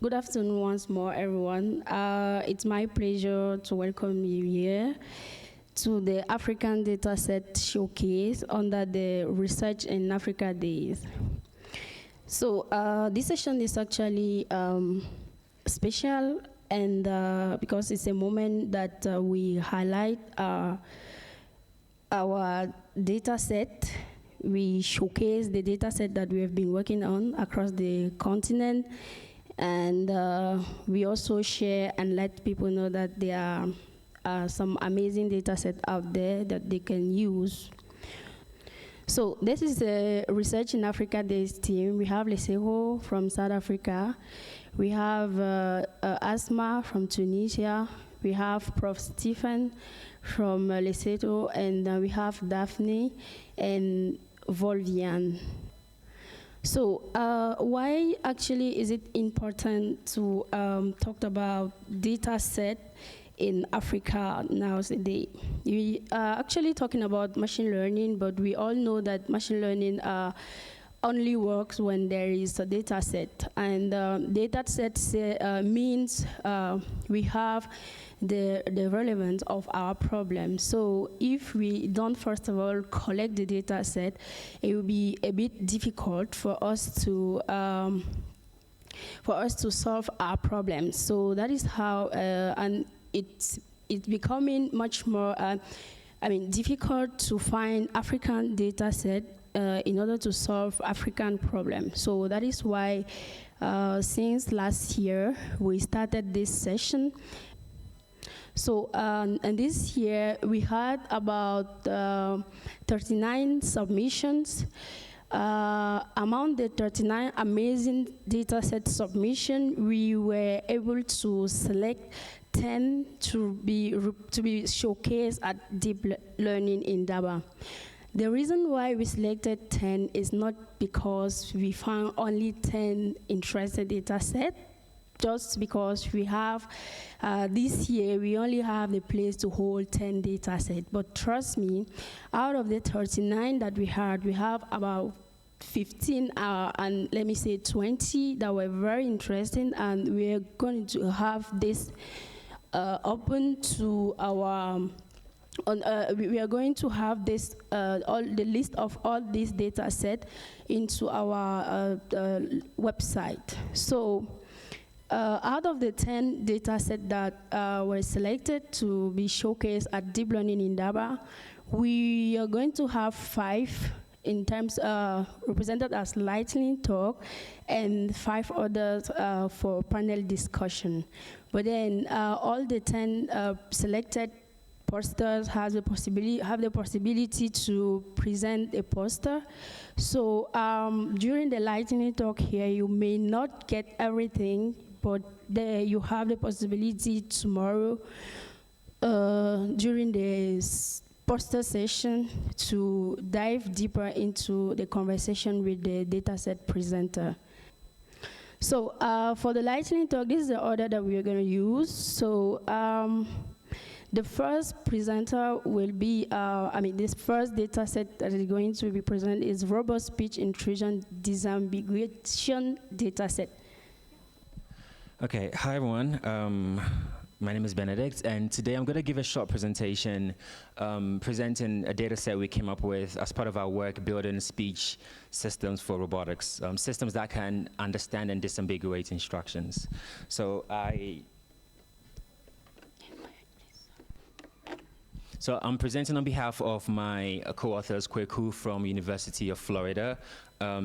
Good afternoon once more, everyone. It's my pleasure to welcome you here to the African Dataset Showcase under the Research in Africa Days. So this session is actually special, and because it's a moment that we highlight our data set. We showcase the data set that we have been working on across the continent, and we also share and let people know that there are some amazing data sets out there that they can use. So this is the Research in Africa Days team. We have Leseho from South Africa. We have Asma from Tunisia. We have Prof. Stephen from Lesotho, and we have Daphne and Volvian. So why actually is it important to talk about data set in Africa nowadays? We are actually talking about machine learning, but we all know that machine learning only works when there is a data set. And data set means we have the relevance of our problem. So if we don't, first of all, collect the data set, it will be a bit difficult for us to solve our problems. So that is how, and it's becoming much more, difficult to find African data set in order to solve African problems. So that is why since last year, we started this session. So, and this year we had about 39 submissions. Among the 39 amazing dataset submissions, we were able to select 10 to be showcased at Deep Learning in Daba. The reason why we selected 10 is not because we found only 10 interested datasets, just because we have, this year, we only have the place to hold 10 data sets. But trust me, out of the 39 that we have about 15, and let me say 20 that were very interesting, and we're going to have this open to our, we are going to have this, all the list of all these data sets into our website. So, out of the 10 data sets that were selected to be showcased at Deep Learning in Daba, we are going to have 5 in terms represented as lightning talk, and 5 others for panel discussion. But then all the 10 selected posters have the possibility to present a poster. So during the lightning talk here, you may not get everything, but there you have the possibility tomorrow during the poster session to dive deeper into the conversation with the dataset presenter. So for the lightning talk, this is the order that we are going to use. So the first presenter will be, this first data set that is going to be presented is robot speech intrusion disambiguation data set. Okay, hi everyone. My name is Benedict, and today I'm going to give a short presentation presenting a data set we came up with as part of our work building speech systems for robotics, systems that can understand and disambiguate instructions. So I'm presenting on behalf of my co-authors, Kweku from University of Florida,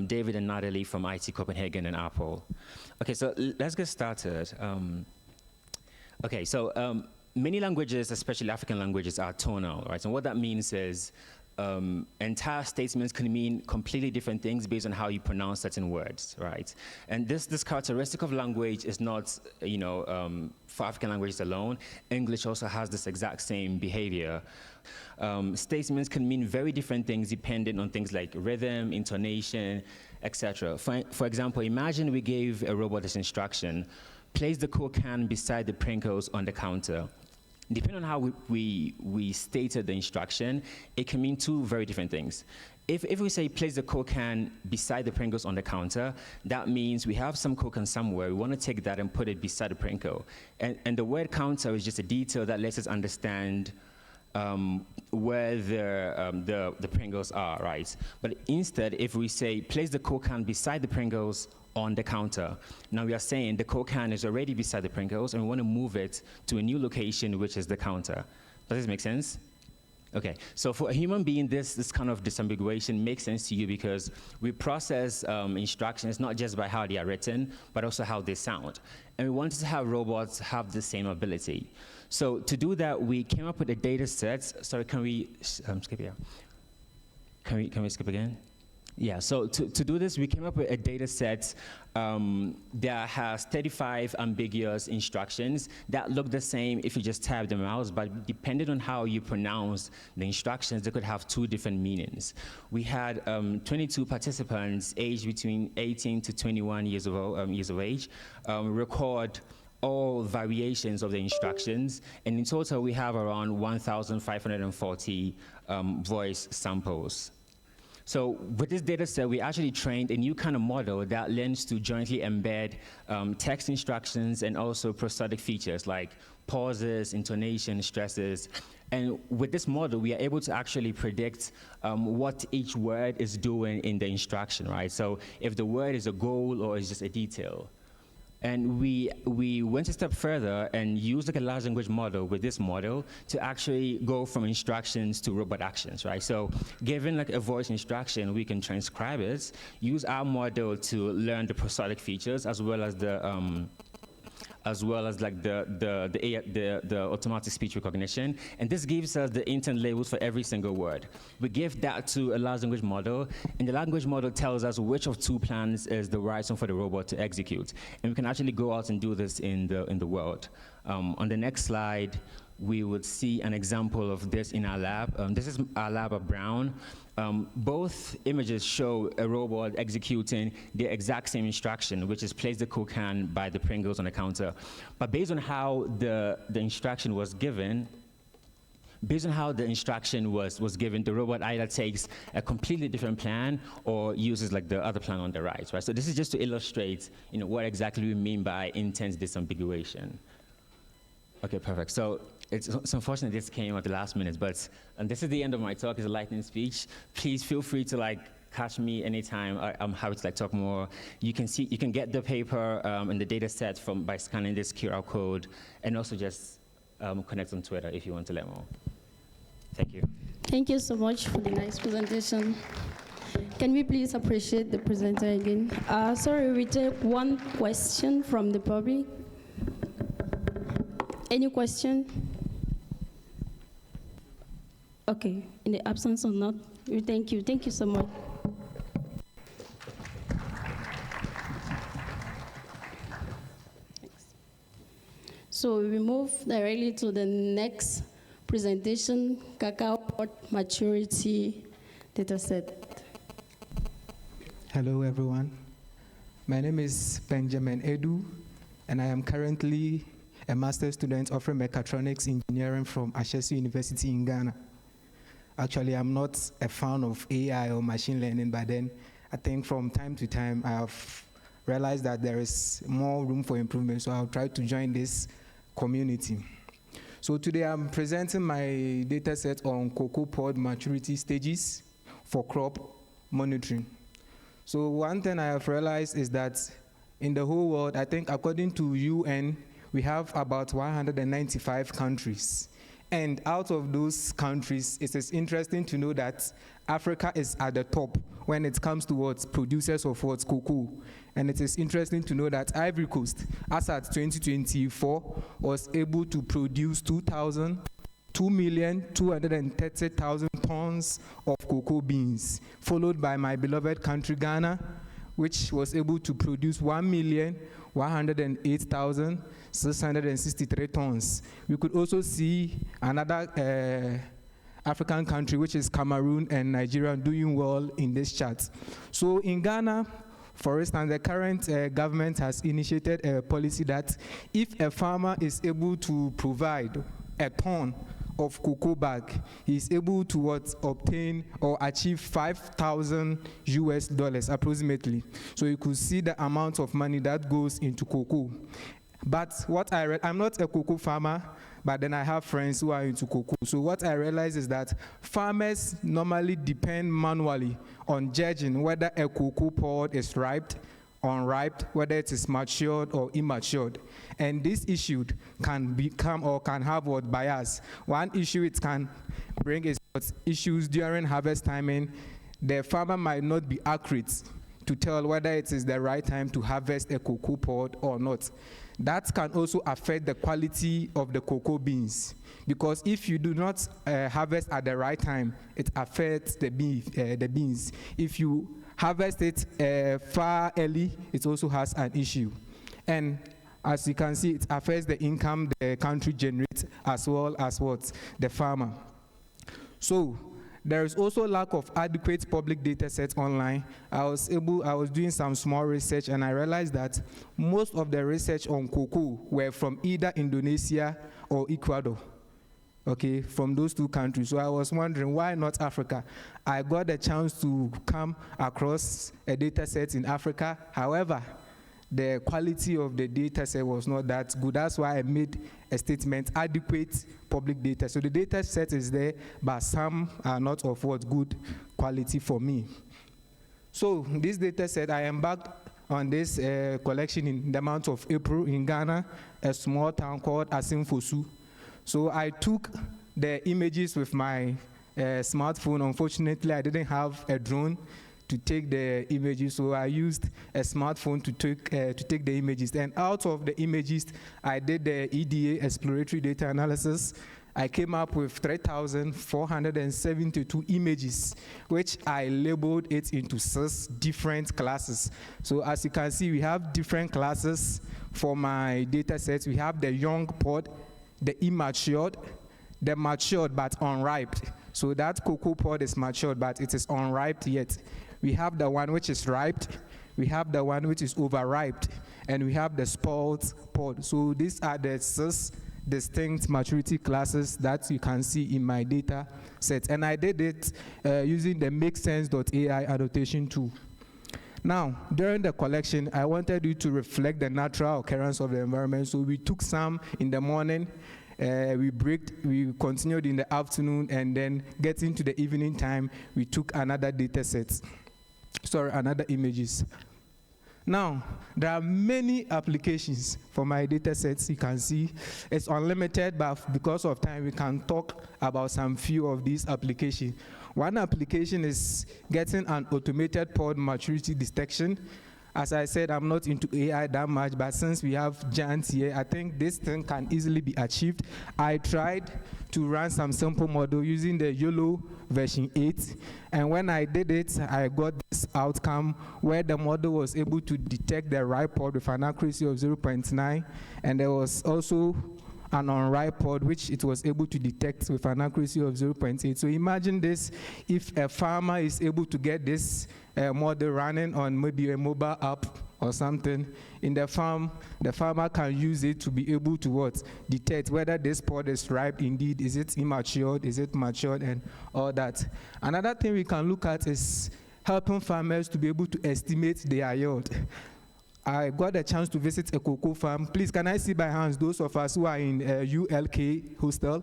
David and Natalie from IT Copenhagen and Apple. Okay, so let's get started. Many languages, especially African languages, are tonal, right? And what that means is entire statements can mean completely different things based on how you pronounce certain words, right? And this characteristic of language is not, for African languages alone. English also has this exact same behavior. Statements can mean very different things depending on things like rhythm, intonation, etc. For example, imagine we gave a robot this instruction: place the Coke can beside the Pringles on the counter. depending on how we stated the instruction, it can mean two very different things. If we say place the Coke can beside the Pringles on the counter, that means we have some Coke can somewhere. We want to take that and put it beside the Pringle. And the word counter is just a detail that lets us understand where the Pringles are, right? But instead, if we say place the Coke can beside the Pringles on the counter, now we are saying the Coke can is already beside the Pringles and we want to move it to a new location, which is the counter. Does this make sense? Okay, so for a human being, this kind of disambiguation makes sense to you because we process instructions not just by how they are written, but also how they sound. And we wanted to have robots have the same ability. So to do that, we came up with a data set. Sorry, can we skip here? Can we skip again? Yeah, so to do this, we came up with a data set that has 35 ambiguous instructions that look the same if you just type them out, but depending on how you pronounce the instructions, they could have two different meanings. We had 22 participants aged between 18 to 21 years of age record all variations of the instructions, and in total we have around 1,540 voice samples. So with this data set, we actually trained a new kind of model that learns to jointly embed text instructions and also prosodic features like pauses, intonation, stresses. And with this model, we are able to actually predict what each word is doing in the instruction, right? So if the word is a goal or is just a detail. And we went a step further and used like a large language model with this model to actually go from instructions to robot actions, right? So given like a voice instruction, we can transcribe it, use our model to learn the prosodic features as well as like the automatic speech recognition. And this gives us the intent labels for every single word. We give that to a large language model, and the language model tells us which of two plans is the right one for the robot to execute. And we can actually go out and do this in the world. On the next slide, we would see an example of this in our lab. This is our lab at Brown. Both images show a robot executing the exact same instruction, which is place the Coke can by the Pringles on the counter. But based on how the instruction was given, the robot either takes a completely different plan or uses like the other plan on the right, right? So this is just to illustrate, what exactly we mean by intense disambiguation. Okay, perfect. So it's unfortunate this came at the last minute, but this is the end of my talk. It's a lightning speech. Please feel free to catch me anytime. I'm happy to talk more. You can get the paper and the data set by scanning this QR code, and also just connect on Twitter if you want to learn more. Thank you. Thank you so much for the nice presentation. Can we please appreciate the presenter again? Sorry, we take one question from the public. Any question? Okay, in the absence of not, we thank you. Thank you so much. Thanks. So we move directly to the next presentation, Cacao Pod Maturity Dataset. Hello, everyone. My name is Benjamin Edu, and I am currently a master's student offering mechatronics engineering from Ashesi University in Ghana. Actually, I'm not a fan of AI or machine learning, but then I think from time to time I have realized that there is more room for improvement, so I'll try to join this community. So today I'm presenting my data set on cocoa pod maturity stages for crop monitoring. So one thing I have realized is that in the whole world, I think according to UN, we have about 195 countries. And out of those countries, it is interesting to know that Africa is at the top when it comes towards producers of cocoa. And it is interesting to know that Ivory Coast, as at 2024, was able to produce 2,230,000 tons of cocoa beans, followed by my beloved country, Ghana, which was able to produce 1,108,663 tons. We could also see another African country, which is Cameroon and Nigeria, doing well in this chart. So in Ghana, for instance, the current government has initiated a policy that if a farmer is able to provide a ton of cocoa bag, he's able to obtain or achieve $5,000 approximately. So you could see the amount of money that goes into cocoa. But what I read, I'm not a cocoa farmer, but then I have friends who are into cocoa. So what I realized is that farmers normally depend manually on judging whether a cocoa pod is ripe, unripe, whether it is matured or immatured. And this issue can become or can have what bias. One issue it can bring is issues during harvest timing. The farmer might not be accurate to tell whether it is the right time to harvest a cocoa pod or not. That can also affect the quality of the cocoa beans, because if you do not harvest at the right time, it affects the beans. If you harvest it far early, it also has an issue. And as you can see, it affects the income the country generates as well as what? The farmer. So there is also lack of adequate public data sets online. I was doing some small research, and I realized that most of the research on cocoa were from either Indonesia or Ecuador. Okay, from those two countries. So I was wondering, why not Africa? I got a chance to come across a data set in Africa. However, the quality of the data set was not that good. That's why I made a statement, adequate public data. So the data set is there, but some are not of what good quality for me. So this data set, I embarked on this collection in the month of April in Ghana, a small town called Asimfosu. So I took the images with my smartphone. Unfortunately, I didn't have a drone to take the images, so I used a smartphone to take the images. And out of the images, I did the EDA, exploratory data analysis. I came up with 3,472 images, which I labeled it into 6 different classes. So as you can see, we have different classes for my data sets. We have the young pod, the immatured, the matured but unripe. So that cocoa pod is matured, but it is unripe yet. We have the one which is ripe, we have the one which is overripe, and we have the spoiled pod. So these are the 6 distinct maturity classes that you can see in my data set. And I did it using the makesense.ai annotation tool. Now, during the collection, I wanted you to reflect the natural occurrence of the environment. So we took some in the morning, we continued in the afternoon, and then getting to the evening time, we took another data set. Another images. Now, there are many applications for my data sets. You can see it's unlimited, but because of time, we can talk about some few of these applications. One application is getting an automated pod maturity detection. As I said, I'm not into AI that much, but since we have giants here, I think this thing can easily be achieved. I tried to run some sample model using the YOLO version 8, and when I did it, I got this outcome where the model was able to detect the ripe pod with an accuracy of 0.9, and there was also an unripe pod which it was able to detect with an accuracy of 0.8. So imagine this, if a farmer is able to get this model running on maybe a mobile app or something in the farm, the farmer can use it to be able to detect whether this pod is ripe indeed, is it immature, is it matured, and all that. Another thing we can look at is helping farmers to be able to estimate their yield. I got a chance to visit a cocoa farm. Please, can I see by hands those of us who are in ULK hostel?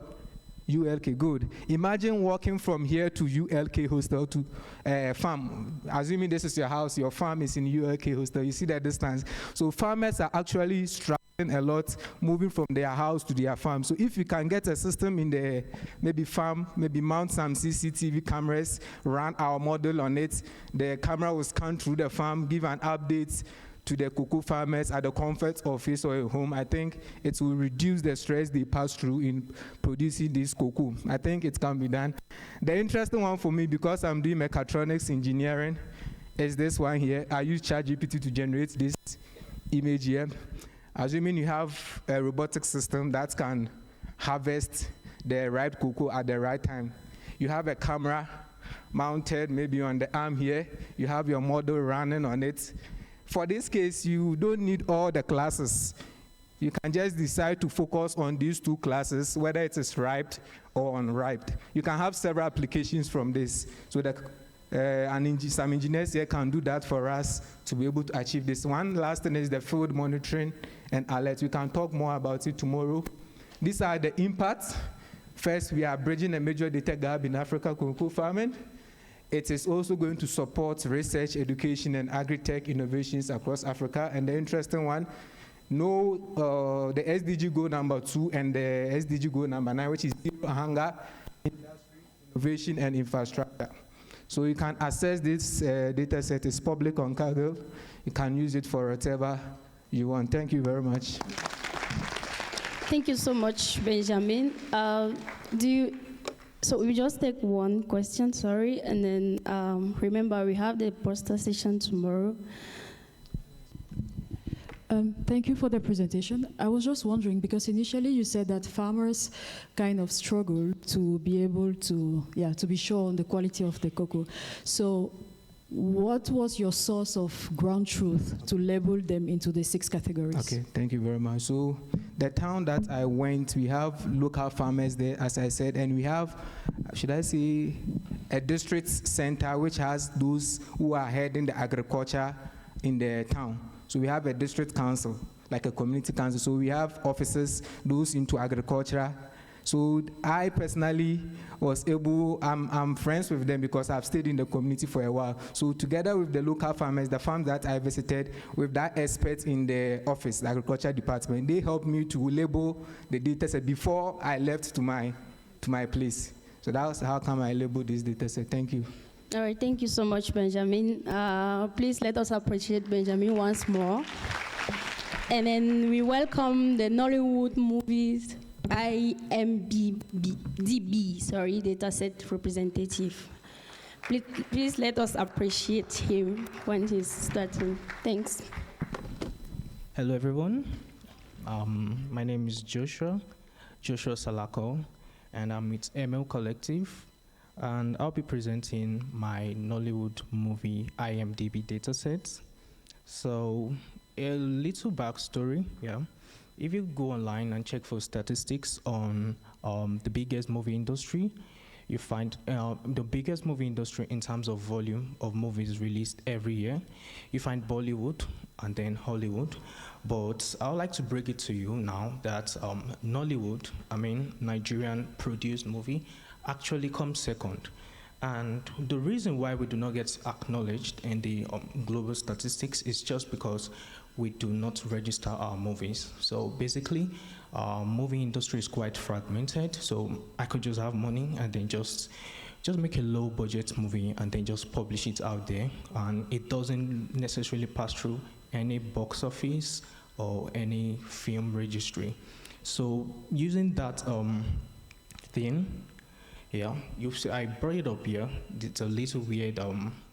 ULK, good. Imagine walking from here to ULK hostel to farm. Assuming this is your house, your farm is in ULK hostel. You see that distance. So farmers are actually struggling a lot moving from their house to their farm. So if you can get a system in the maybe farm, maybe mount some CCTV cameras, run our model on it, the camera will scan through the farm, give an update to the cocoa farmers at the comfort of his or her home. I think it will reduce the stress they pass through in producing this cocoa. I think it can be done. The interesting one for me, because I'm doing mechatronics engineering, is this one here. I use ChatGPT to generate this image here. Assuming you have a robotic system that can harvest the ripe cocoa at the right time. You have a camera mounted maybe on the arm here. You have your model running on it. For this case, you don't need all the classes. you can just decide to focus on these two classes, whether it is ripe or unripe. You can have several applications from this, so that some engineers here can do that for us to be able to achieve this. One last thing is the field monitoring and alert. We can talk more about it tomorrow. These are the impacts. First, we are bridging a major data gap in Africa cocoa farming. It is also going to support research, education, and agri-tech innovations across Africa. And the interesting one, the SDG goal number 2 and the SDG goal number 9, which is zero hunger, industry, innovation, and infrastructure. So you can access this data set. It's public on Kaggle. You can use it for whatever you want. Thank you very much. Thank you so much, Benjamin. So we just take one question, sorry, and then remember we have the poster session tomorrow. Thank you for the presentation. I was just wondering, because initially you said that farmers kind of struggle to be able to be sure on the quality of the cocoa. So what was your source of ground truth to label them into the 6 categories? Okay, thank you very much. So the town that I went, we have local farmers there, as I said, and we have, should I say, a district center which has those who are heading the agriculture in the town. So we have a district council, like a community council. So we have officers, those into agriculture. So I personally was able, I'm friends with them because I've stayed in the community for a while. So together with the local farmers, the farms that I visited, with that expert in the office, the agriculture department, they helped me to label the data set before I left to my place. So that's how come I labeled this data set. Thank you. All right, thank you so much, Benjamin. Please let us appreciate Benjamin once more. And then we welcome the Nollywood movies IMDb, dataset representative. Please let us appreciate him when he's starting. Thanks. Hello, everyone. My name is Joshua Salako, and I'm with ML Collective. And I'll be presenting my Nollywood movie IMDb dataset. So a little backstory, yeah. If you go online and check for statistics on the biggest movie industry, you find the biggest movie industry in terms of volume of movies released every year. You find Bollywood and then Hollywood. But I would like to break it to you now that Nollywood, Nigerian produced movie, actually comes second. And the reason why we do not get acknowledged in the global statistics is just because we do not register our movies. So basically, movie industry is quite fragmented. So I could just have money and then just make a low budget movie and then just publish it out there. And it doesn't necessarily pass through any box office or any film registry. So using that thing, yeah, you see, I brought it up here. It's a little weird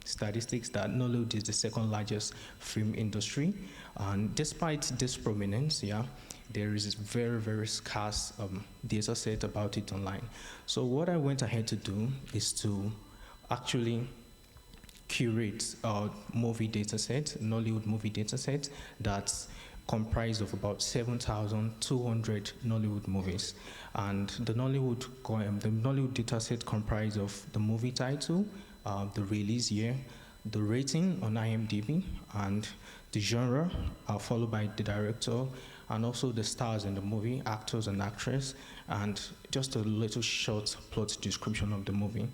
statistics that Nollywood is the second largest film industry. And despite this prominence, yeah, there is very, very scarce data set about it online. So what I went ahead to do is to actually curate a movie data set, Nollywood movie data set, that's comprised of about 7,200 Nollywood movies. And the Nollywood dataset comprised of the movie title, the release year, the rating on IMDb, and the genre, followed by the director, and also the stars in the movie, actors and actresses, and just a little short plot description of the movie.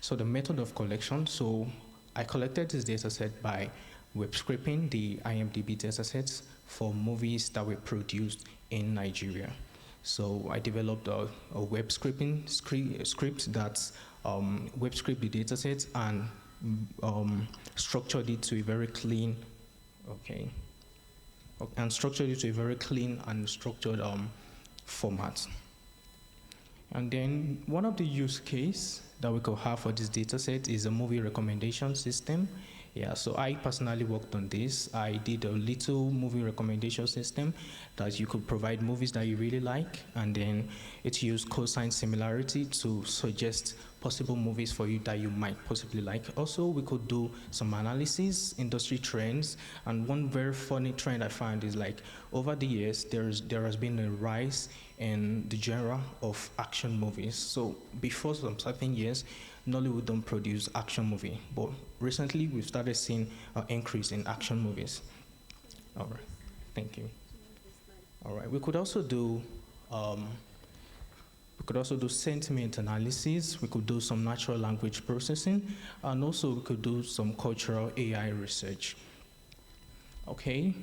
So the method of collection, so I collected this dataset by web scraping the IMDb datasets for movies that were produced in Nigeria. So I developed a web scraping script that web scraped the datasets and structured it to a very clean, and structured format. And then one of the use case that we could have for this dataset is a movie recommendation system. Yeah, so I personally worked on this. I did a little movie recommendation system that you could provide movies that you really like, and then it used cosine similarity to suggest possible movies for you that you might possibly like. Also, we could do some analysis, industry trends, and one very funny trend I found is like over the years there has been a rise in the genre of action movies. So before some certain years, Nollywood don't produce action movie, but recently we've started seeing an increase in action movies. All right, thank you. All right, we could also do sentiment analysis. We could do some natural language processing, and also we could do some cultural AI research. Okay.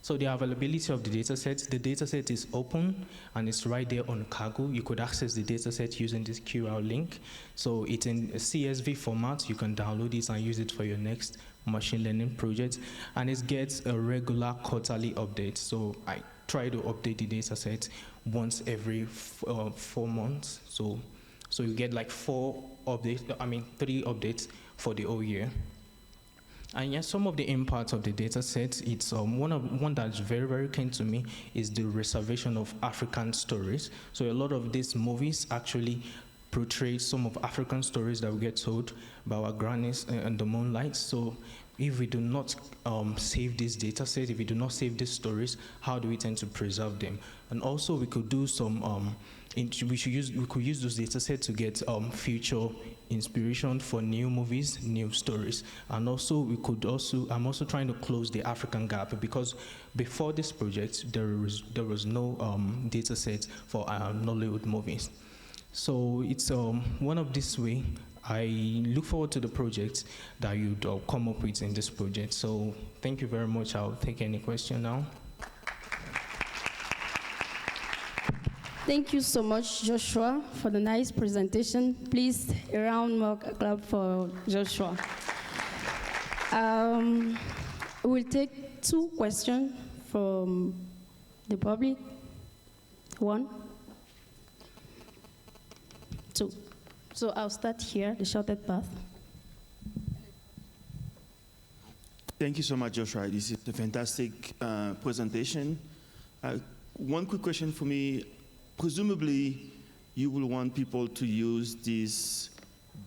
So the availability of the dataset. The dataset is open and it's right there on Kaggle. You could access the dataset using this QR link. So it's in a CSV format. You can download it and use it for your next machine learning project. And it gets a regular quarterly update. So I try to update the dataset once every 4 months. So you get like 3 updates for the whole year. And yes, some of the impacts of the data set, it's one that's very, very keen to me is the reservation of African stories. So a lot of these movies actually portray some of African stories that we get told by our grannies and the moonlight. So if we do not save this data set, if we do not save these stories, how do we tend to preserve them? And also we could do some, we could use those data sets to get future inspiration for new movies, new stories. And also I'm also trying to close the African gap, because before this project, there was no data set for Nollywood movies. So it's one of this way. I look forward to the project that you'd come up with in this project. So thank you very much. I'll take any question now. Thank you so much, Joshua, for the nice presentation. Please, a round of applause for Joshua. We'll take 2 questions from the public. 1, 2. So I'll start here, the shortest path. Thank you so much, Joshua. This is a fantastic presentation. One quick question for me. Presumably, you will want people to use this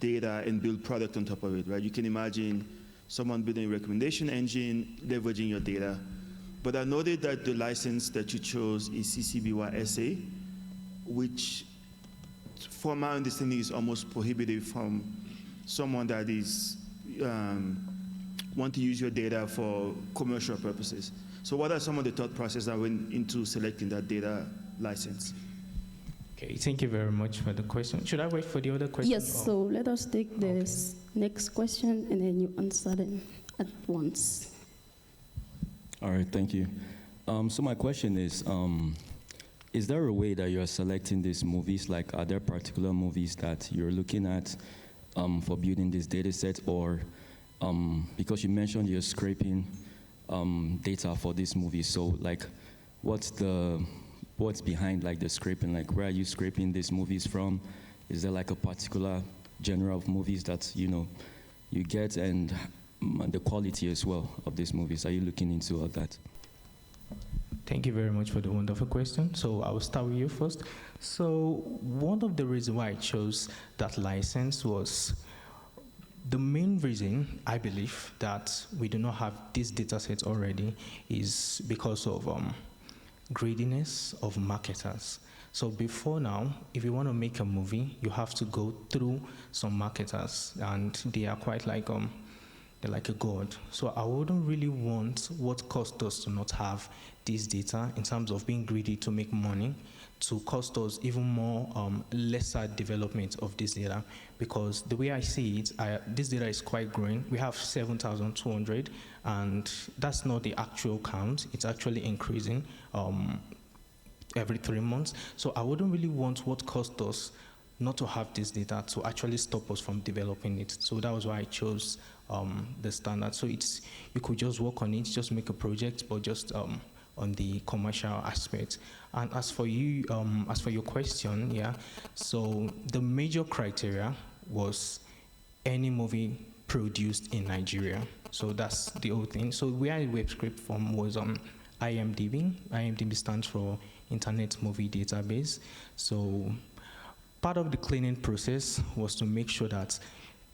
data and build product on top of it, right? You can imagine someone building a recommendation engine, leveraging your data. But I noted that the license that you chose is CC BY SA, which, from my understanding, is almost prohibitive from someone that is want to use your data for commercial purposes. So what are some of the thought processes that went into selecting that data license? Okay, thank you very much for the question. Should I wait for the other question? Yes, so let us take this next question and then you answer them at once. All right, thank you. So my question is there a way that you're selecting these movies? Like, are there particular movies that you're looking at for building this data set? Or because you mentioned you're scraping data for this movie, so like, what's behind like the scraping? Like, where are you scraping these movies from? Is there like a particular genre of movies that you get, and the quality as well of these movies? Are you looking into all that? Thank you very much for the wonderful question. So I will start with you first. So one of the reasons why I chose that license was the main reason I believe that we do not have this data set already is because of greediness of marketers. So before now, if you want to make a movie, you have to go through some marketers, and they are quite like they're like a god. So I wouldn't really want what cost us to not have this data in terms of being greedy to make money, to cost us even more lesser development of this data, because the way I see it, this data is quite growing. We have 7,200, and that's not the actual count. It's actually increasing every 3 months. So I wouldn't really want what cost us not to have this data to actually stop us from developing it. So that was why I chose the standard. So you could just work on it, just make a project, but just on the commercial aspect. And as for you, as for your question, yeah, so the major criteria was any movie produced in Nigeria. So that's the whole thing. So where I web script from was IMDb. IMDb stands for Internet Movie Database. So part of the cleaning process was to make sure that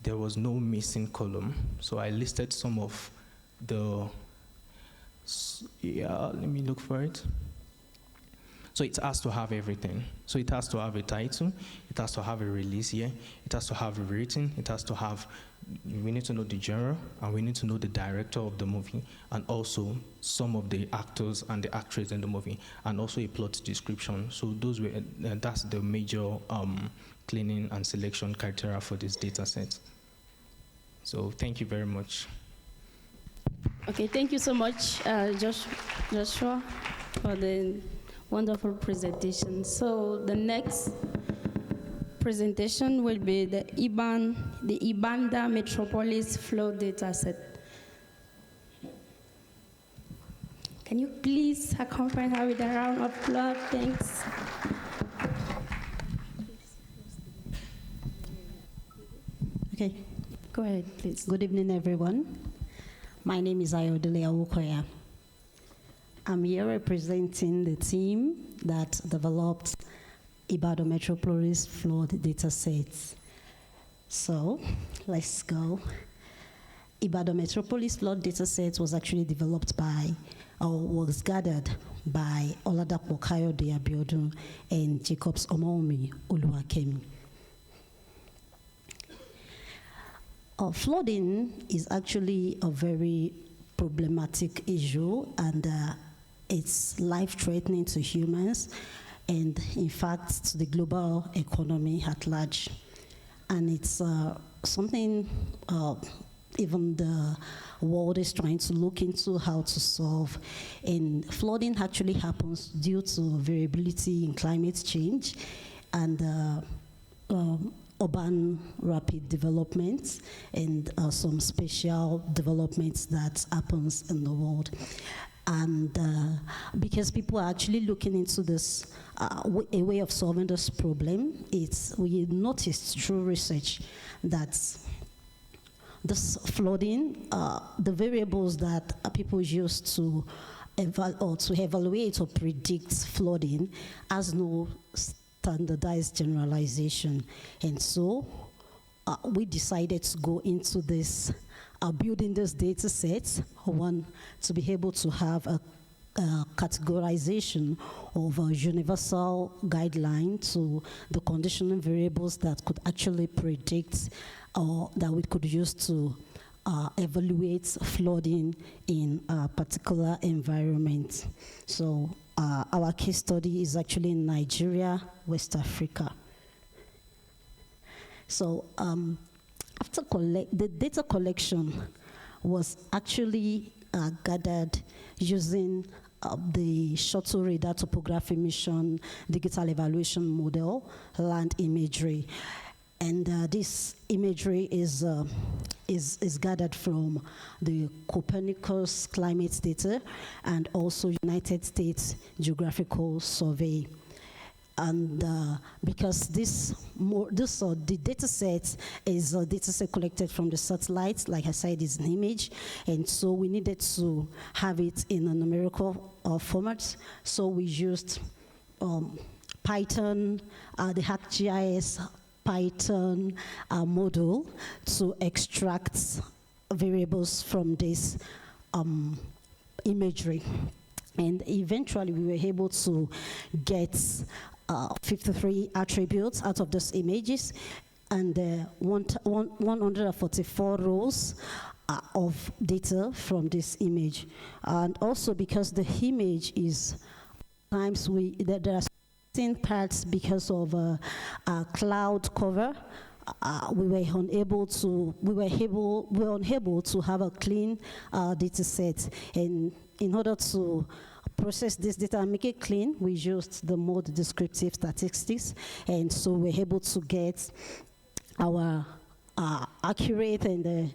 there was no missing column. So I listed some of the, let me look for it. So it has to have everything. So it has to have a title, it has to have a release year, it has to have a rating, it has to have, we need to know the genre, and we need to know the director of the movie, and also some of the actors and the actresses in the movie, and also a plot description. So those were, that's the major cleaning and selection criteria for this data set. So thank you very much. Okay, thank you so much, Joshua, for the wonderful presentation. So the next presentation will be the Ibadan metropolis flow dataset. Can you please accompany her with a round of applause? Thanks. Okay. Go ahead, please. Good evening, everyone. My name is Ayodele Awukoya. I'm here representing the team that developed Ibadan metropolis flood datasets. So, let's go. Ibadan metropolis flood dataset was actually developed by, or was gathered by Oladapo Kayode Abiodun and Jacobs Omomi Oluwakemi. Flooding is actually a very problematic issue, and it's life-threatening to humans, and in fact to the global economy at large. And it's something even the world is trying to look into how to solve. And flooding actually happens due to variability in climate change and urban rapid developments and some spatial developments that happens in the world. And because people are actually looking into this, a way of solving this problem, we noticed through research that this flooding, the variables that people use to evaluate or predict flooding has no standardized generalization. And so we decided to go into this, building this data set, one, to be able to have a categorization of a universal guideline to the conditioning variables that could actually predict or that we could use to evaluate flooding in a particular environment. So our case study is actually in Nigeria, West Africa. So after the data collection was actually gathered using the shuttle radar topography mission, digital evaluation model, land imagery. And this imagery is gathered from the Copernicus climate data and also United States Geographical Survey. And because the data set is a data set collected from the satellites, like I said, is an image, and so we needed to have it in a numerical format. So we used Python, the ArcGIS Python model to extract variables from this imagery. And eventually we were able to get 53 attributes out of those images, and 144 rows of data from this image. And also because the image is, sometimes there are certain parts because of cloud cover, we were unable to have a clean data set. And in order to process this data and make it clean, we used the mode descriptive statistics, and so we're able to get our accurate and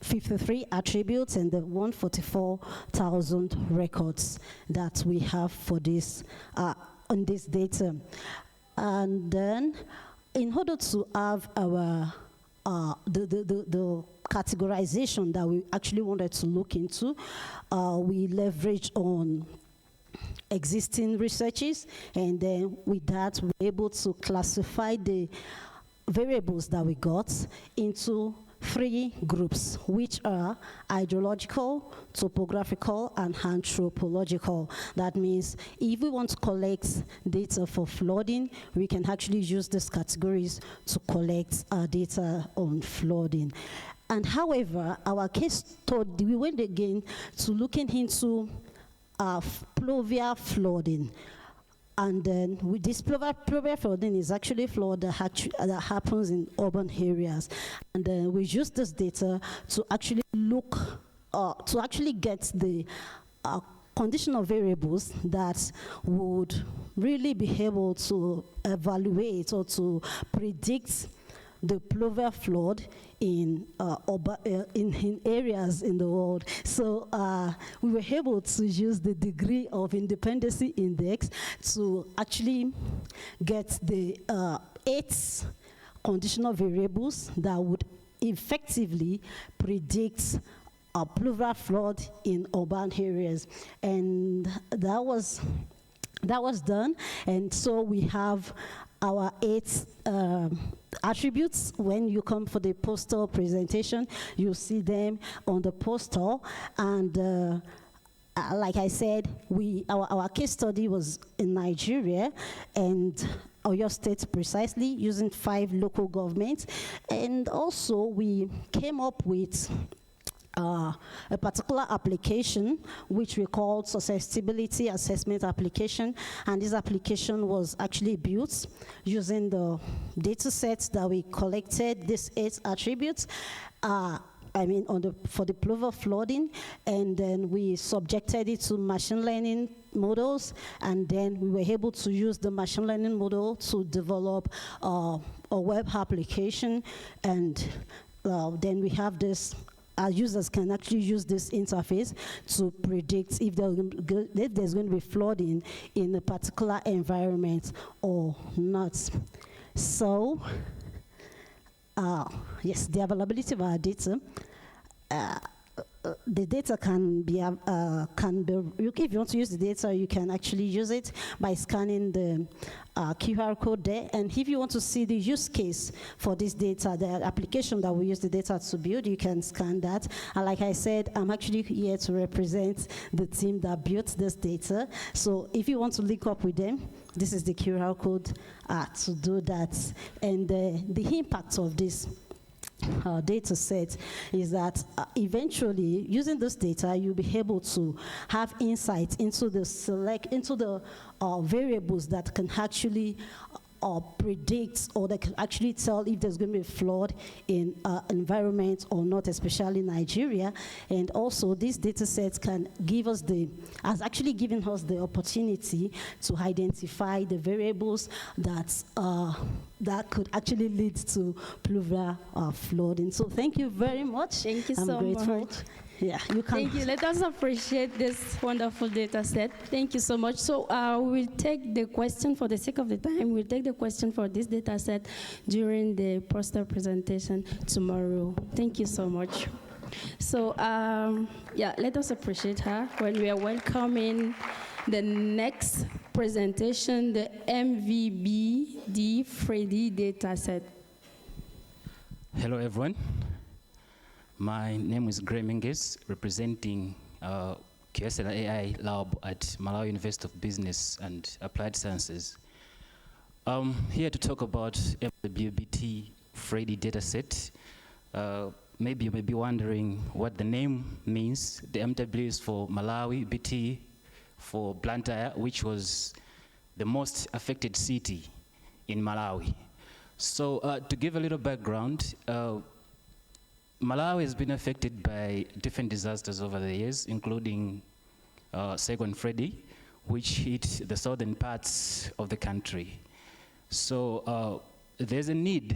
53 attributes and the 144,000 records that we have for this on this data. And then, in order to have our the categorization that we actually wanted to look into, we leveraged on existing researches, and then with that, we're able to classify the variables that we got into 3 groups, which are hydrological, topographical, and anthropological. That means if we want to collect data for flooding, we can actually use these categories to collect data on flooding. And however, our case study, we went again to looking into pluvial flooding. And then with this pluvial flooding is actually flood that happens in urban areas. And then we use this data to actually look, to actually get the conditional variables that would really be able to evaluate or to predict the pluvial flood in areas in the world. So we were able to use the degree of independency index to actually get the 8 conditional variables that would effectively predict a pluvial flood in urban areas. And that was done. And so we have our 8 attributes. When you come for the poster presentation, you'll see them on the poster. And like I said, our case study was in Nigeria and Oyo State precisely, using 5 local governments. And also we came up with a particular application which we called susceptibility assessment application, and this application was actually built using the data sets that we collected, these 8 attributes, for the pluvial flooding, and then we subjected it to machine learning models, and then we were able to use the machine learning model to develop a web application, and then we have this. Our users can actually use this interface to predict if there's going to be flooding in a particular environment or not. So, yes, the availability of our data. The data can be, if you want to use the data, you can actually use it by scanning the QR code there. And if you want to see the use case for this data, the application that we use the data to build, you can scan that. And like I said, I'm actually here to represent the team that built this data. So if you want to link up with them, this is the QR code to do that. And the impact of this data set is that eventually, using this data, you'll be able to have insight into the variables that can actually predict, or that can actually tell if there's going to be a flood in environment or not, especially Nigeria. And also, these data sets can give us has actually given us the opportunity to identify the variables that could actually lead to pluvial flooding. So thank you very much. Thank you I'm so grateful. much. Yeah, you can. Thank you. Let us appreciate this wonderful data set. Thank you so much. So we'll take the question, for the sake of the time, we'll take the question for this data set during the poster presentation tomorrow. Thank you so much. So yeah, let us appreciate her when we are welcoming the next presentation, the mwBTFreddy data set. Hello, everyone. My name is Gray Mingus, representing QS and AI Lab at Malawi University of Business and Applied Sciences. I'm here to talk about mwBTFreddy dataset. Maybe you may be wondering what the name means. The MW is for Malawi, BT for Blantyre, which was the most affected city in Malawi. So to give a little background, Malawi has been affected by different disasters over the years, including Cyclone Freddy, which hit the southern parts of the country. So there's a need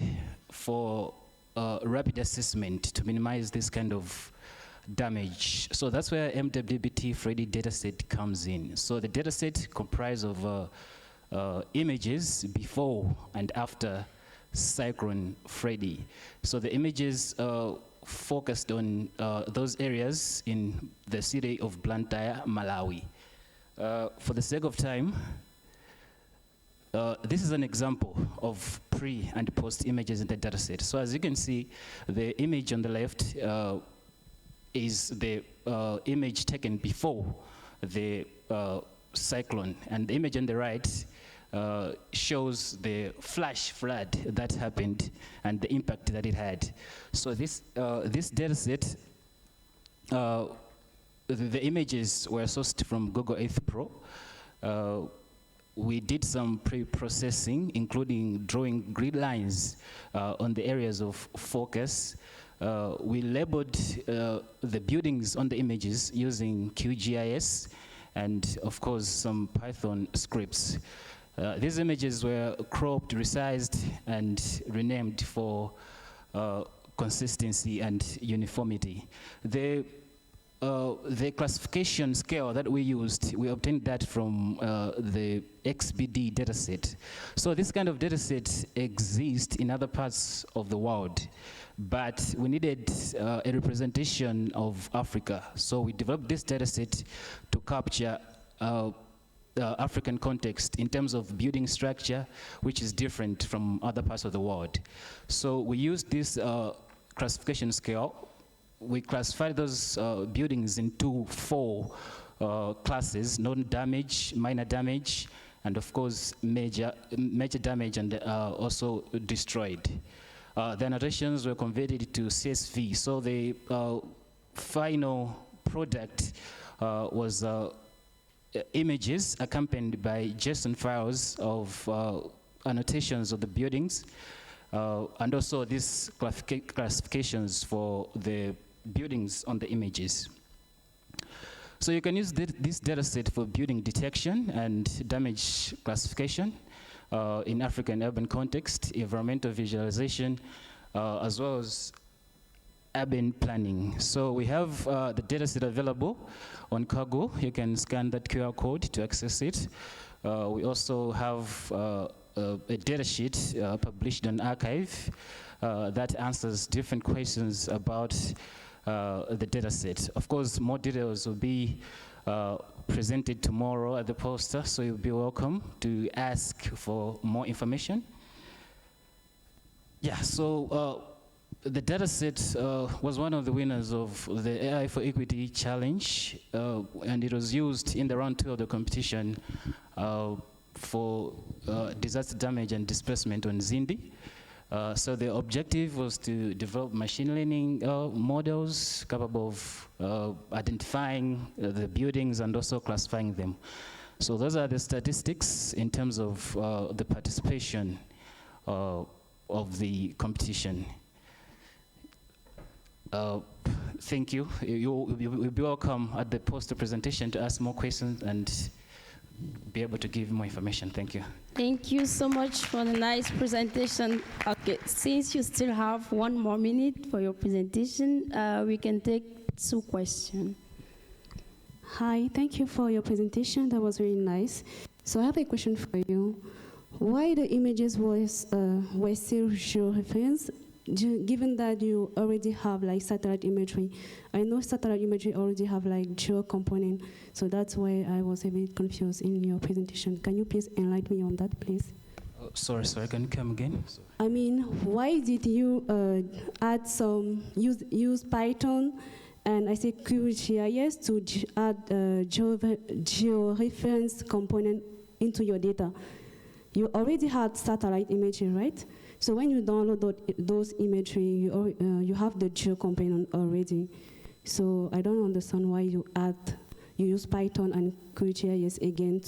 for rapid assessment to minimize this kind of damage. So that's where mwBTFreddy dataset comes in. So the dataset comprises of images before and after Cyclone Freddy. So the images focused on those areas in the city of Blantyre, Malawi. For the sake of time, this is an example of pre and post images in the dataset. So as you can see, the image on the left is the image taken before the cyclone, and the image on the right shows the flash flood that happened and the impact that it had. So this dataset, the images were sourced from Google Earth Pro. We did some pre-processing, including drawing grid lines on the areas of focus. We labeled the buildings on the images using QGIS and, of course, some Python scripts. These images were cropped, resized, and renamed for consistency and uniformity. The classification scale that we used, we obtained that from the XBD dataset. So this kind of dataset exists in other parts of the world, but we needed a representation of Africa. So we developed this dataset to capture the African context in terms of building structure, which is different from other parts of the world. So we used this classification scale. We classified those buildings into 4 classes: non-damage, minor damage, and of course major damage, and also destroyed. The annotations were converted to CSV. So the final product was images accompanied by JSON files of annotations of the buildings, and also these classifications for the buildings on the images. So you can use this dataset for building detection and damage classification in African urban context, environmental visualization, as well as urban planning. So we have the dataset available on Kaggle. You can scan that QR code to access it. We also have a data sheet published on Archive that answers different questions about the dataset. Of course, more details will be presented tomorrow at the poster, so you'll be welcome to ask for more information. Yeah, so the dataset was one of the winners of the AI for Equity Challenge, and it was used in the round 2 of the competition for disaster damage and displacement on Zindi. So the objective was to develop machine learning models capable of identifying the buildings and also classifying them. So those are the statistics in terms of the participation of the competition. Thank you. You'll be welcome at the poster presentation to ask more questions and be able to give more information. Thank you. Thank you so much for the nice presentation. Okay, since you still have 1 more minute for your presentation, we can take 2 questions. Hi, thank you for your presentation. That was really nice. So I have a question for you. Why the images were still georeferenced, given that you already have like satellite imagery? I know satellite imagery already have like geo component, so that's why I was a bit confused in your presentation. Can you please enlighten me on that, please? Sorry, can you come again? Sorry. I mean, why did you add some, use Python and I say QGIS to add georeference component into your data? You already had satellite imagery, right? So when you download those imagery, you have the geo component already. So I don't understand why you use Python and QGIS again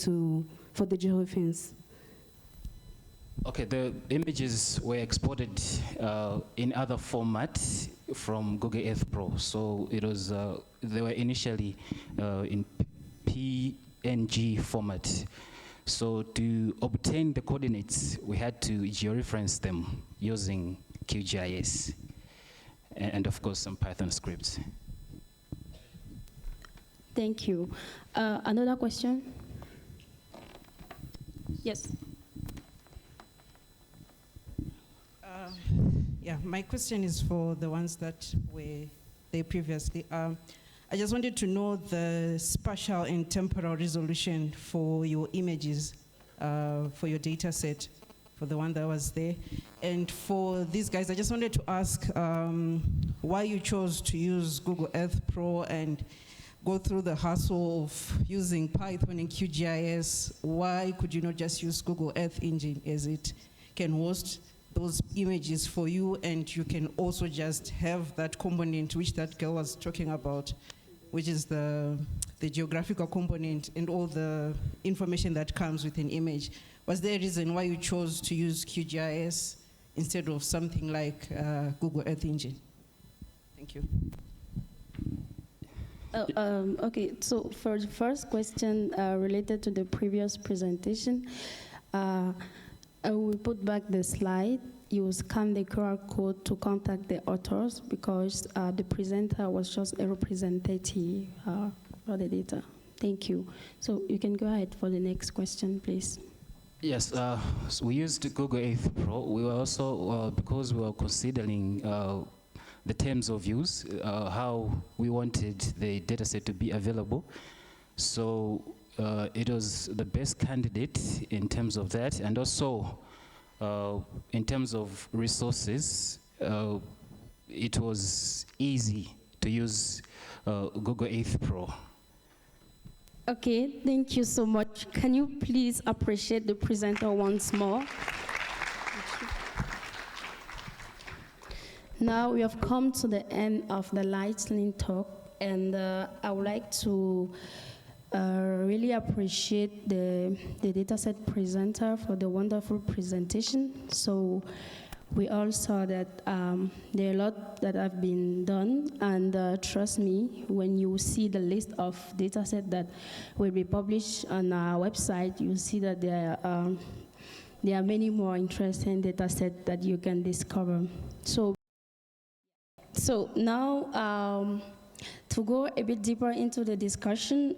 for the georeference. Okay, the images were exported in other formats from Google Earth Pro. So it was they were initially in PNG format. So to obtain the coordinates, we had to georeference them using QGIS and of course some Python scripts. Thank you. Another question? Yes. Yeah, my question is for the ones that were there previously. I I just wanted to know the spatial and temporal resolution for your images, for your data set, for the one that was there. And for these guys, I just wanted to ask why you chose to use Google Earth Pro and go through the hassle of using Python and QGIS. Why could you not just use Google Earth Engine, as it can host those images for you, and you can also just have that component which that girl was talking about, which is the geographical component and all the information that comes with an image. Was there a reason why you chose to use QGIS instead of something like Google Earth Engine? Thank you. Okay, so for the first question related to the previous presentation, I will put back the slide. You scan the QR code to contact the authors because the presenter was just a representative for the data. Thank you. So you can go ahead for the next question, please. Yes, so we used Google Earth Pro. We were also, because we were considering the terms of use, how we wanted the dataset to be available. So it was the best candidate in terms of that, and also in terms of resources, it was easy to use Google Earth Pro. Okay, thank you so much. Can you please appreciate the presenter once more? Now we have come to the end of the lightning talk, and I would like to really appreciate the dataset presenter for the wonderful presentation. So we all saw that there are a lot that have been done, and trust me, when you see the list of datasets that will be published on our website, you'll see that there are many more interesting datasets that you can discover. So now, to go a bit deeper into the discussion,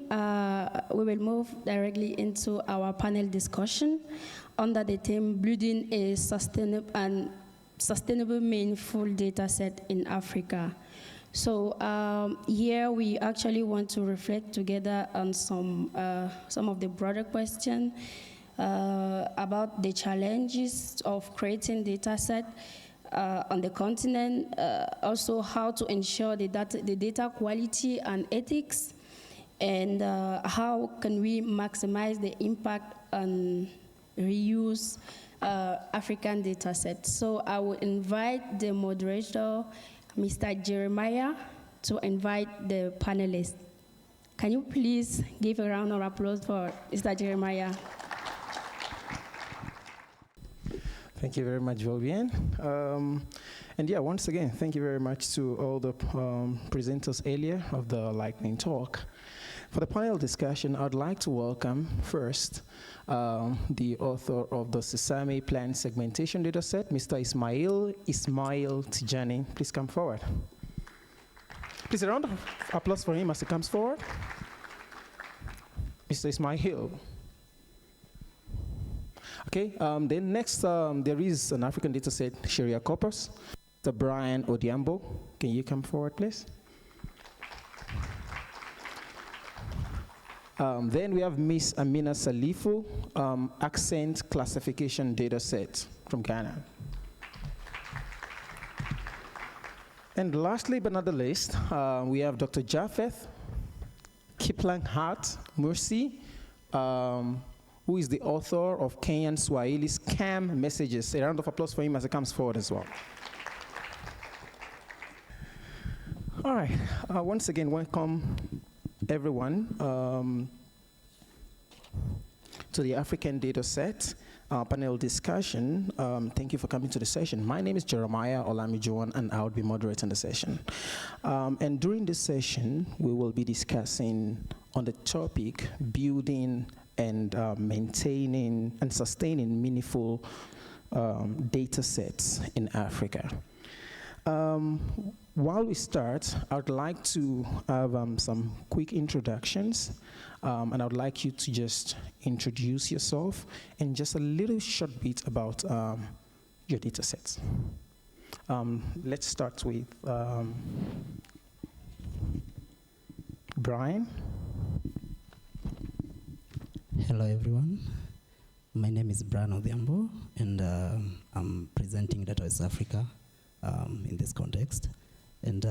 we will move directly into our panel discussion under the theme Building a Sustainable Meaningful Data Set in Africa. So here we actually want to reflect together on some of the broader questions about the challenges of creating data set on the continent, also how to ensure the data quality and ethics, and how can we maximize the impact on reuse African data sets. So I will invite the moderator, Mr. Jeremiah, to invite the panelists. Can you please give a round of applause for Mr. Jeremiah? Thank you very much, Vivian. And yeah, once again, thank you very much to all the presenters earlier of the lightning talk. For the panel discussion, I'd like to welcome first the author of the Sesame Plant Segmentation Dataset, Mr. Ismail Tijani. Please come forward. Please a round of applause for him as he comes forward. Mr. Ismail. Okay, then next there is an African dataset, Sharia Corpus. Mr. Brian Odiambo, can you come forward, please? Then we have Miss Amina Salifu, Accent Classification Dataset from Ghana. And lastly but not the least, we have Dr. Japheth Kiplang Hart Mursi, who is the author of Kenyan Swahili Scam Messages. A round of applause for him as he comes forward as well. All right, once again, welcome everyone to the African Dataset panel discussion. Thank you for coming to the session. My name is Jeremiah Olamijuan, and I will be moderating the session. And during this session, we will be discussing on the topic building and maintaining and sustaining meaningful data sets in Africa. While we start, I would like to have some quick introductions, and I would like you to just introduce yourself and just a little short bit about your data sets. Let's start with Brian. Hello, everyone. My name is Brian Odhiambo, and I'm presenting Datasets Africa in this context. And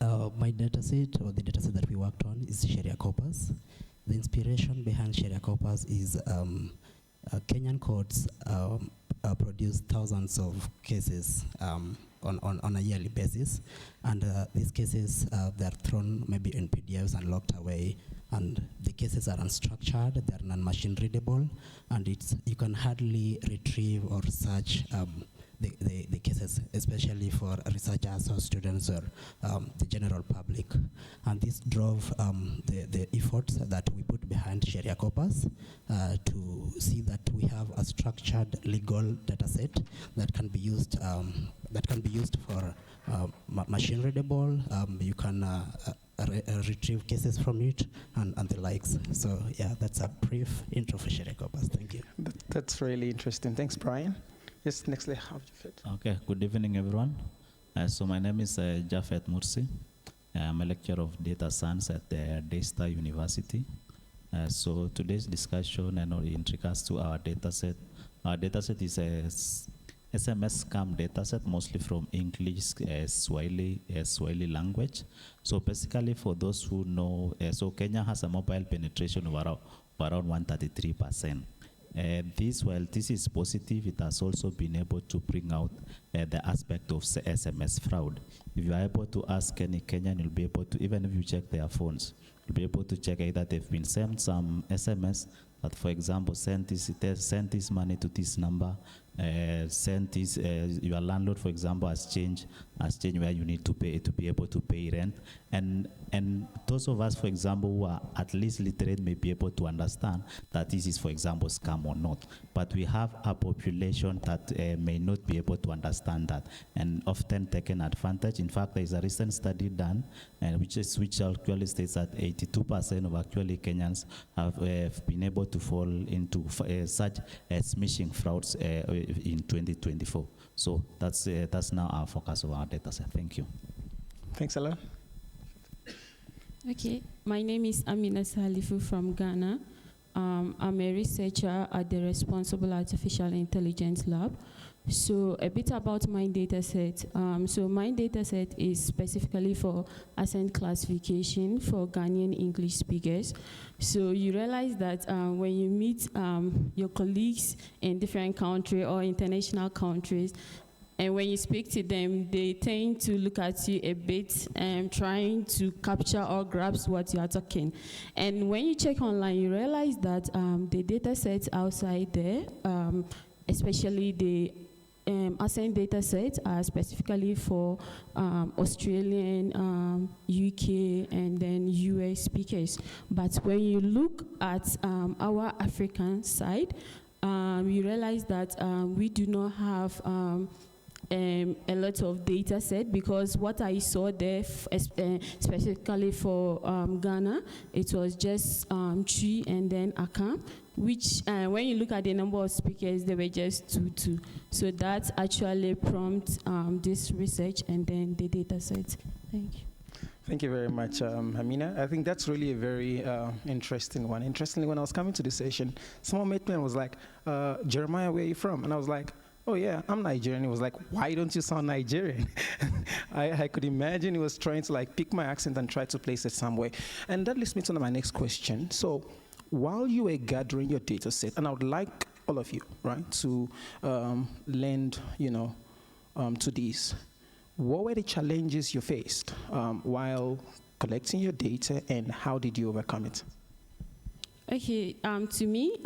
my dataset, or the dataset that we worked on, is Sharia corpus. The inspiration behind Sharia corpus is Kenyan courts produce thousands of cases on a yearly basis, and these cases they're thrown maybe in PDFs and locked away, and the cases are unstructured, they're non-machine readable, and you can hardly retrieve or search the cases, especially for researchers or students or the general public. And this drove the efforts that we put behind Sharia corpus to see that we have a structured legal data set that can be used for machine readable. You can retrieve cases from it and the likes. So yeah, that's a brief intro for Sharia corpus. Thank you. That's really interesting. Thanks, Brian. Yes, nextly, have Jafet. Okay, good evening, everyone. So my name is Jafet Mursi. I'm a lecturer of data science at Daystar University. So today's discussion, in regards to our dataset is a SMS scam dataset, mostly from English, Swahili language. So basically, for those who know, so Kenya has a mobile penetration of around 133%. While this is positive, it has also been able to bring out the aspect of SMS fraud. If you are able to ask any Kenyan, you'll be able to, even if you check their phones, you'll be able to check either they've been sent some SMS that, for example, send this money to this number, send this, your landlord, for example, has changed where you need to pay to be able to pay rent. And those of us, for example, who are at least literate may be able to understand that this is, for example, scam or not. But we have a population that may not be able to understand that and often taken advantage. In fact, there is a recent study done which actually states that 82% of actually Kenyans have been able to fall into such smishing frauds in 2024. So that's now our focus of our data set. Thank you. Thanks a lot. Okay, my name is Amina Salifu from Ghana. I'm a researcher at the Responsible Artificial Intelligence Lab. So a bit about my data set. So my data set is specifically for accent classification for Ghanaian English speakers. So you realize that when you meet your colleagues in different countries or international countries, and when you speak to them, they tend to look at you a bit trying to capture or grasp what you are talking. And when you check online, you realize that the data sets outside there, especially the accent data sets, are specifically for Australian, UK, and then US speakers. But when you look at our African side, you realize that we do not have a lot of data set, because what I saw there specifically for Ghana, it was just Chi and then Aka, which when you look at the number of speakers, they were just two. So that actually prompts this research and then the data set. Thank you. Thank you very much, Amina. I think that's really a very interesting one. Interestingly, when I was coming to the session, someone met me and was like, Jeremiah, where are you from? And I was like, oh yeah, I'm Nigerian. He was like, why don't you sound Nigerian? I could imagine he was trying to like pick my accent and try to place it somewhere. And that leads me to my next question. So while you were gathering your data set, and I would like all of you, right, to lend, to this, what were the challenges you faced while collecting your data, and how did you overcome it? Okay, to me,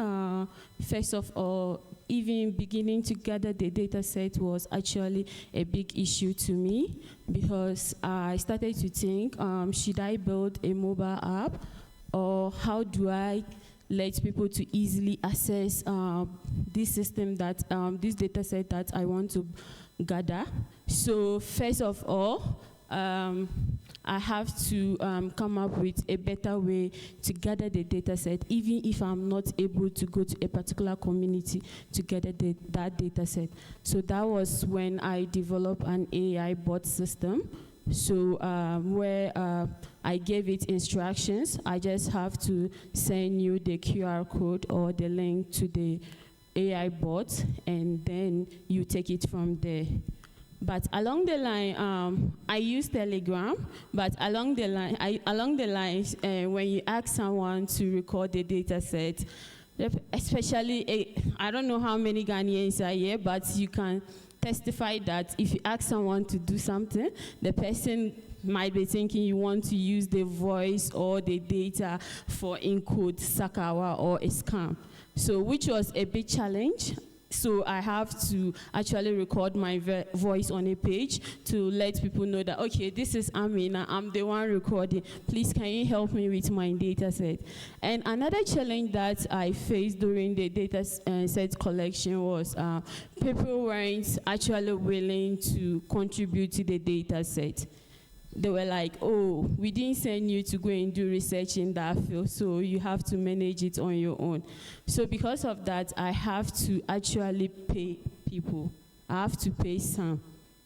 first of all, even beginning to gather the data set was actually a big issue to me, because I started to think, should I build a mobile app, or how do I let people to easily access this system, that this data set that I want to gather. So first of all, I have to come up with a better way to gather the data set, even if I'm not able to go to a particular community to gather that data set. So that was when I developed an AI bot system So where I gave it instructions, I just have to send you the QR code or the link to the AI bot, and then you take it from there. But along the line, I use Telegram, but along the lines, when you ask someone to record the data set, especially, I don't know how many Ghanaians are here, but you can testify that if you ask someone to do something, the person might be thinking you want to use the voice or the data for encode, Sakawa, or a scam. So which was a big challenge. So I have to actually record my voice on a page to let people know that, okay, this is Amina, I'm the one recording. Please, can you help me with my data set? And another challenge that I faced during the data set collection was people weren't actually willing to contribute to the data set. They were like, oh, we didn't send you to go and do research in that field, so you have to manage it on your own. So because of that, I have to actually pay people. I have to pay some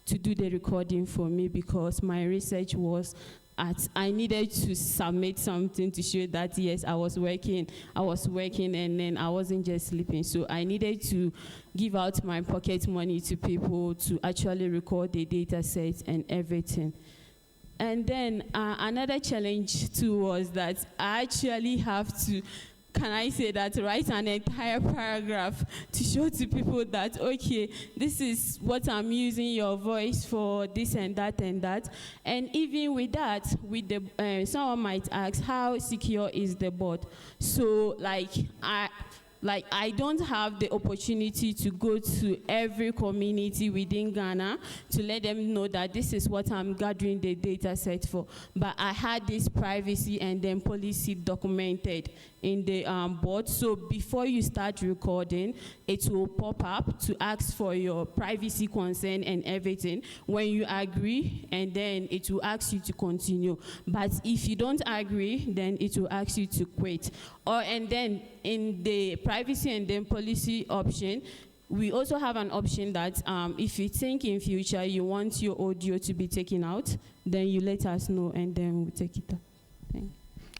to do the recording for me because my research was I needed to submit something to show that, yes, I was working, and then I wasn't just sleeping. So I needed to give out my pocket money to people to actually record the data sets and everything. And then another challenge too was that I actually have to, can I say that, write an entire paragraph to show to people that, okay, this is what I'm using your voice for, this and that and that. And even with that, with the, someone might ask, how secure is the bot? So I don't have the opportunity to go to every community within Ghana to let them know that this is what I'm gathering the data set for. But I had this privacy and then policy documented in the bot. So before you start recording, it will pop up to ask for your privacy consent and everything. When you agree, and then it will ask you to continue. But if you don't agree, then it will ask you to quit. And then in the privacy and then policy option, we also have an option that if you think in future you want your audio to be taken out, then you let us know and then we'll take it out. Thank you.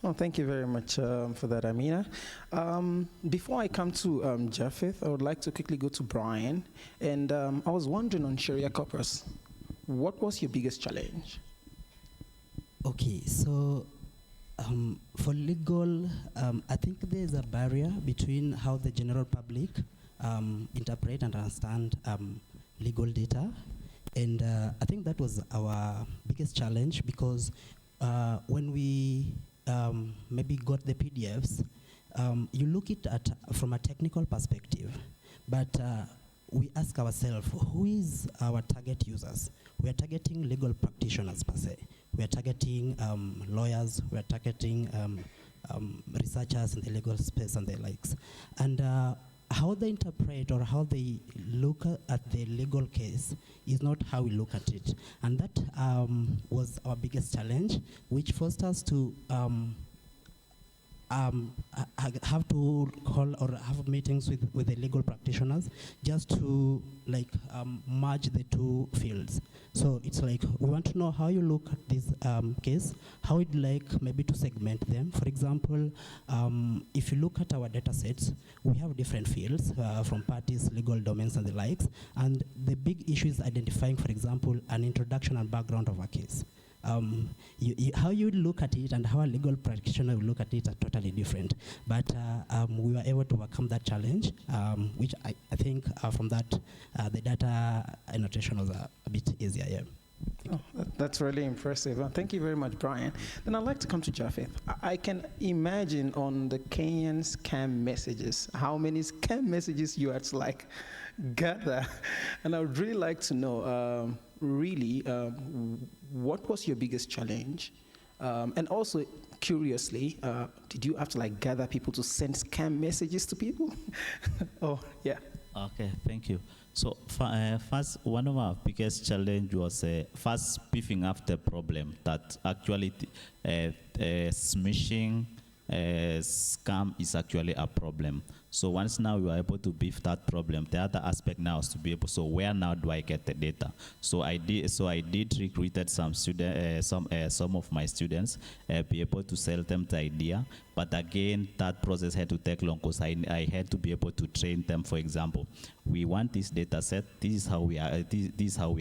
Oh, thank you very much for that, Amina. Before I come to Japheth, I would like to quickly go to Brian. And I was wondering on Sharia corpus, what was your biggest challenge? Okay, so for legal, I think there's a barrier between how the general public interpret and understand legal data. And I think that was our biggest challenge because when we maybe got the PDFs, you look at from a technical perspective, but we ask ourselves, who is our target users? We are targeting legal practitioners per se. We are targeting lawyers, we are targeting researchers in the legal space and the likes. And how they interpret or how they look at the legal case is not how we look at it. And that was our biggest challenge, which forced us to have to call or have meetings with the legal practitioners just to merge the two fields. So it's like we want to know how you look at this case, how you'd like maybe to segment them. For example, if you look at our data sets, we have different fields from parties, legal domains and the likes. And the big issue is identifying, for example, an introduction and background of a case. How you look at it and how a legal practitioner will look at it are totally different. But we were able to overcome that challenge, which I think from that, the data annotation was a bit easier. Yeah. Oh, that's really impressive. Thank you very much, Brian. Then I'd like to come to Japheth. I can imagine on the Kenyan scam messages, how many scam messages you had to gather. And I would really like to know, what was your biggest challenge? And also, curiously, did you have to gather people to send scam messages to people? Oh, yeah. Okay, thank you. So first, one of our biggest challenge was first beefing up the problem that actually smishing scam is actually a problem. So once now we are able to beef that problem, the other aspect now is to be able, so where now do I get the data? So I did recruited some some of my students, be able to sell them the idea. But again, that process had to take long because I had to be able to train them. For example, we want this data set. This is how we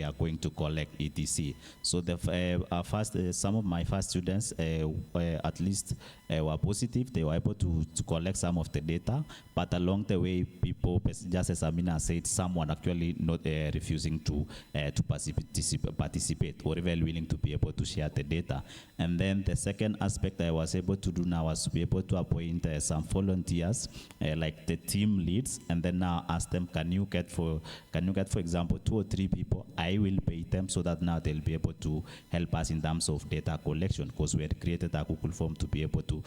are going to collect etc. So the some of my first students, at least, were positive. They were able to collect some of the data. But along the way, people, just as Amina said, someone actually not refusing to participate or even willing to be able to share the data. And then the second aspect I was able to do now was to be able to appoint some volunteers, like the team leads, and then now ask them, can you get for example 2 or 3 people? I will pay them so that now they'll be able to help us in terms of data collection, because we had created a Google form to be able to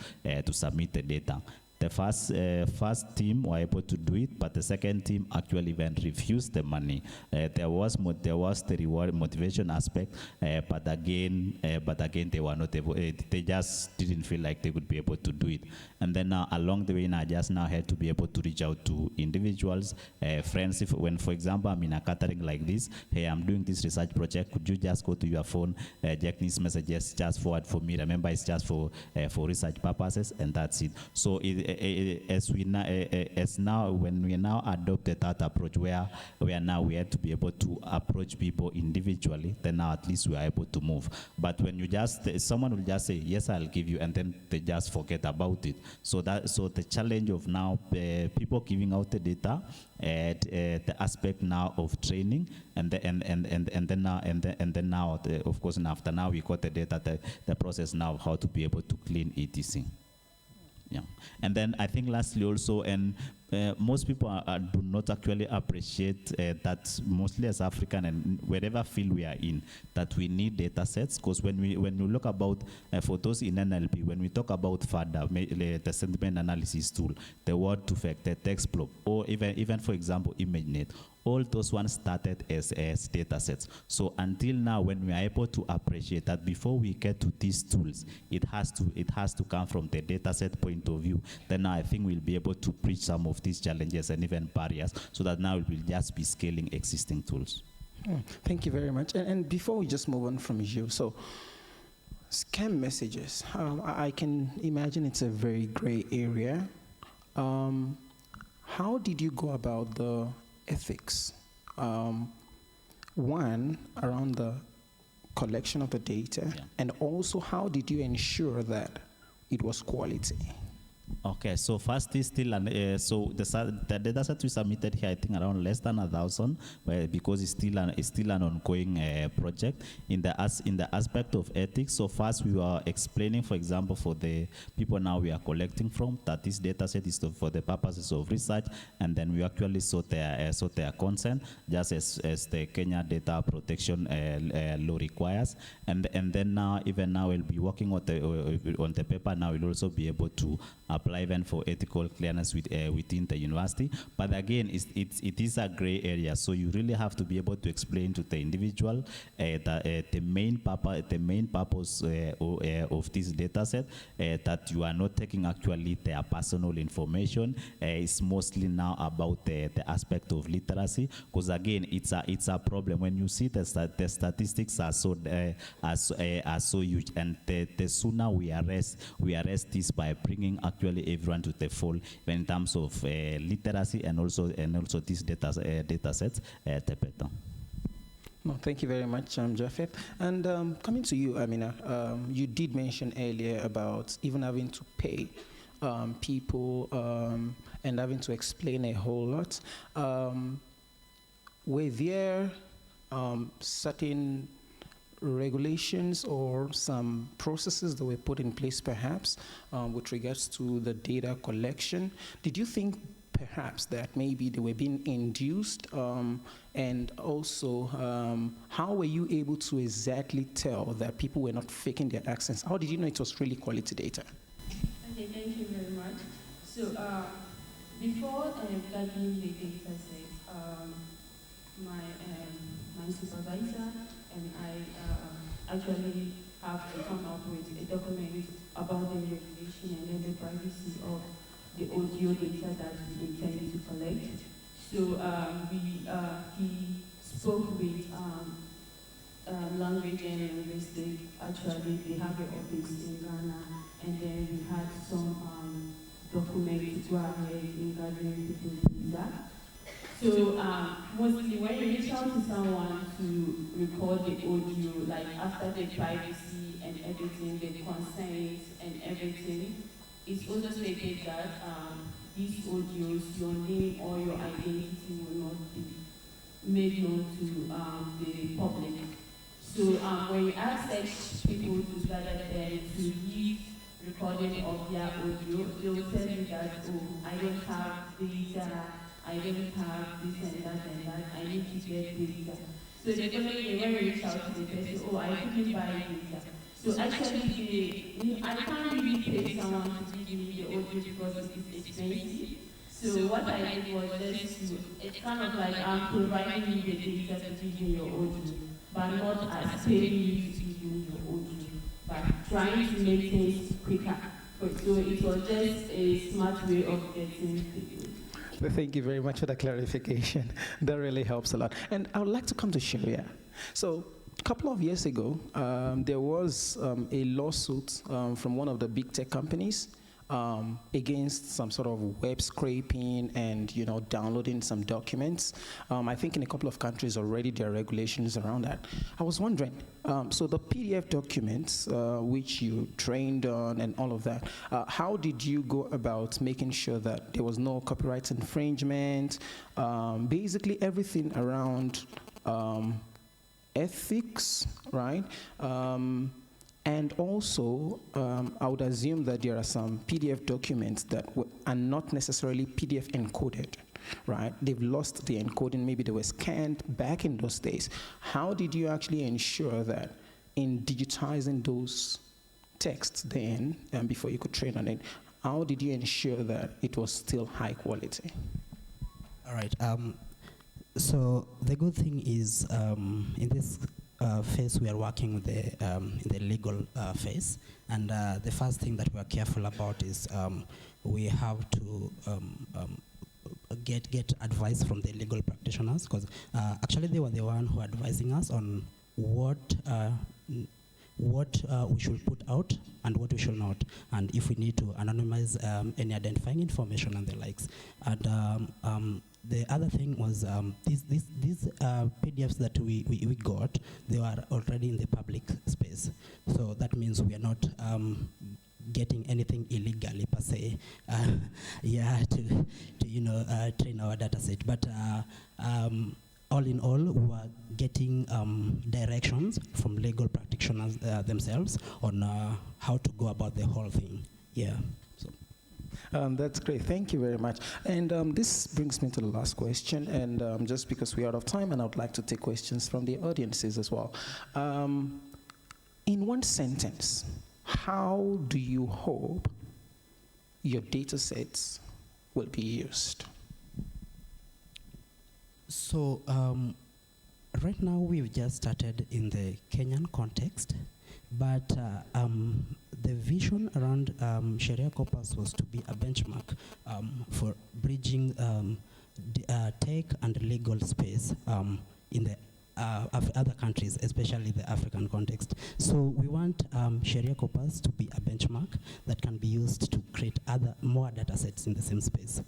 submit the data. The first team were able to do it, but the second team actually even refused the money. There was the reward motivation aspect, but again they were not able. They just didn't feel like they would be able to do it. And then along the way, I just now had to be able to reach out to individuals, friends. When, for example, I'm in a catering like this, hey, I'm doing this research project. Could you just go to your phone, check these messages, just forward for me? Remember, it's just for research purposes, and that's it. So as now when we now adopted that approach where now we had to be able to approach people individually, then now at least we are able to move. But when you just, someone will just say, yes, I'll give you, and then they just forget about it. So the challenge of now people giving out the data, the aspect now of training, and then now of course, and after now we got the data, the process now of how to be able to clean etc. Yeah, and then I think lastly also, and most people do not actually appreciate that, mostly as African and wherever field we are in, that we need data sets. Because when we look about, for those in NLP, when we talk about FADA, the sentiment analysis tool, the word to fact, the text block, or even for example, ImageNet, all those ones started as data sets. So until now, when we are able to appreciate that before we get to these tools, it has to come from the data set point of view, then I think we'll be able to bridge some of these challenges and even barriers, so that now we'll just be scaling existing tools. Thank you very much. And before we just move on from you, so scam messages, I can imagine it's a very gray area. How did you go about the ethics? One, around the collection of the data, yeah. And also how did you ensure that it was quality? Okay, so first is still so the data set we submitted here, I think around less than 1,000, because it's still an ongoing project. In the aspect of ethics, so first we were explaining, for example, for the people now we are collecting from, that this data set is for the purposes of research, and then we actually sought their consent, just as the Kenya Data Protection Law requires, and then now even now we'll be working on the paper. Now we'll also be able to apply even for ethical clearance within the university. But again, it is a gray area, so you really have to be able to explain to the individual the main purpose of this data set, that you are not taking actually their personal information. It's mostly now about the aspect of literacy, because again, it's a problem when you see the statistics are so huge, and the sooner we arrest this by bringing actually everyone to the fold in terms of literacy and also these data sets, the better. No, thank you very much, Japhet. And coming to you, Amina, you did mention earlier about even having to pay people and having to explain a whole lot. Were there certain regulations or some processes that were put in place perhaps with regards to the data collection? Did you think perhaps that maybe they were being induced, and also how were you able to exactly tell that people were not faking their accents? How did you know it was really quality data? Okay, thank you very much. So before gathering the data set, my supervisor and I actually have to come up with a document about the regulation and then the privacy of the audio data that we intend to collect. So he spoke with language and linguistic. Actually, they have an office in Ghana, and then we had some documents to go ahead in gathering people's data. So mostly when you reach out to someone to record the audio, like after the privacy and everything, the consent and everything, it's also stated that these audios, your name or your identity will not be made known to the public. So when you ask such people to gather them to give recording of their audio, they will tell you that, oh, I don't have data, I don't have this and that, I need to get data. So the following day when we reach out to the person, oh, I couldn't buy data. So actually, I can't really pay someone to give me the audio because it is expensive. So what I did was just to, it's kind of like I'm providing you the data to give you your audio, but not as paying you to give you your audio, but trying to make things quicker. So it was just a smart way of getting people. Thank you very much for the clarification. That really helps a lot. And I would like to come to Sharia. So a couple of years ago, there was a lawsuit from one of the big tech companies against some sort of web scraping and, you know, downloading some documents. I think in a couple of countries already there are regulations around that. I was wondering, so the PDF documents which you trained on and all of that, how did you go about making sure that there was no copyright infringement, basically everything around ethics, right? And also, I would assume that there are some PDF documents that are not necessarily PDF encoded, right? They've lost the encoding, maybe they were scanned back in those days. How did you actually ensure that in digitizing those texts then, before you could train on it, how did you ensure that it was still high quality? All right. So the good thing is in this phase we are working with the legal phase, and the first thing that we are careful about is we have to get advice from the legal practitioners, because actually they were the one who are advising us on what we should put out and what we should not, and if we need to anonymize any identifying information and the likes. And the other thing was these PDFs that we got, they were already in the public space. So that means we are not getting anything illegally per se, to train our data set. But all in all, we were getting directions from legal practitioners themselves on how to go about the whole thing. Yeah. That's great. Thank you very much. And this brings me to the last question. And just because we're out of time, and I would like to take questions from the audiences as well. In one sentence, how do you hope your data sets will be used? So right now we've just started in the Kenyan context, but the vision around Sharia corpus was to be a benchmark for bridging tech and legal space in the other countries, especially the African context. So we want Sharia corpus to be a benchmark that can be used to create more data sets in the same space.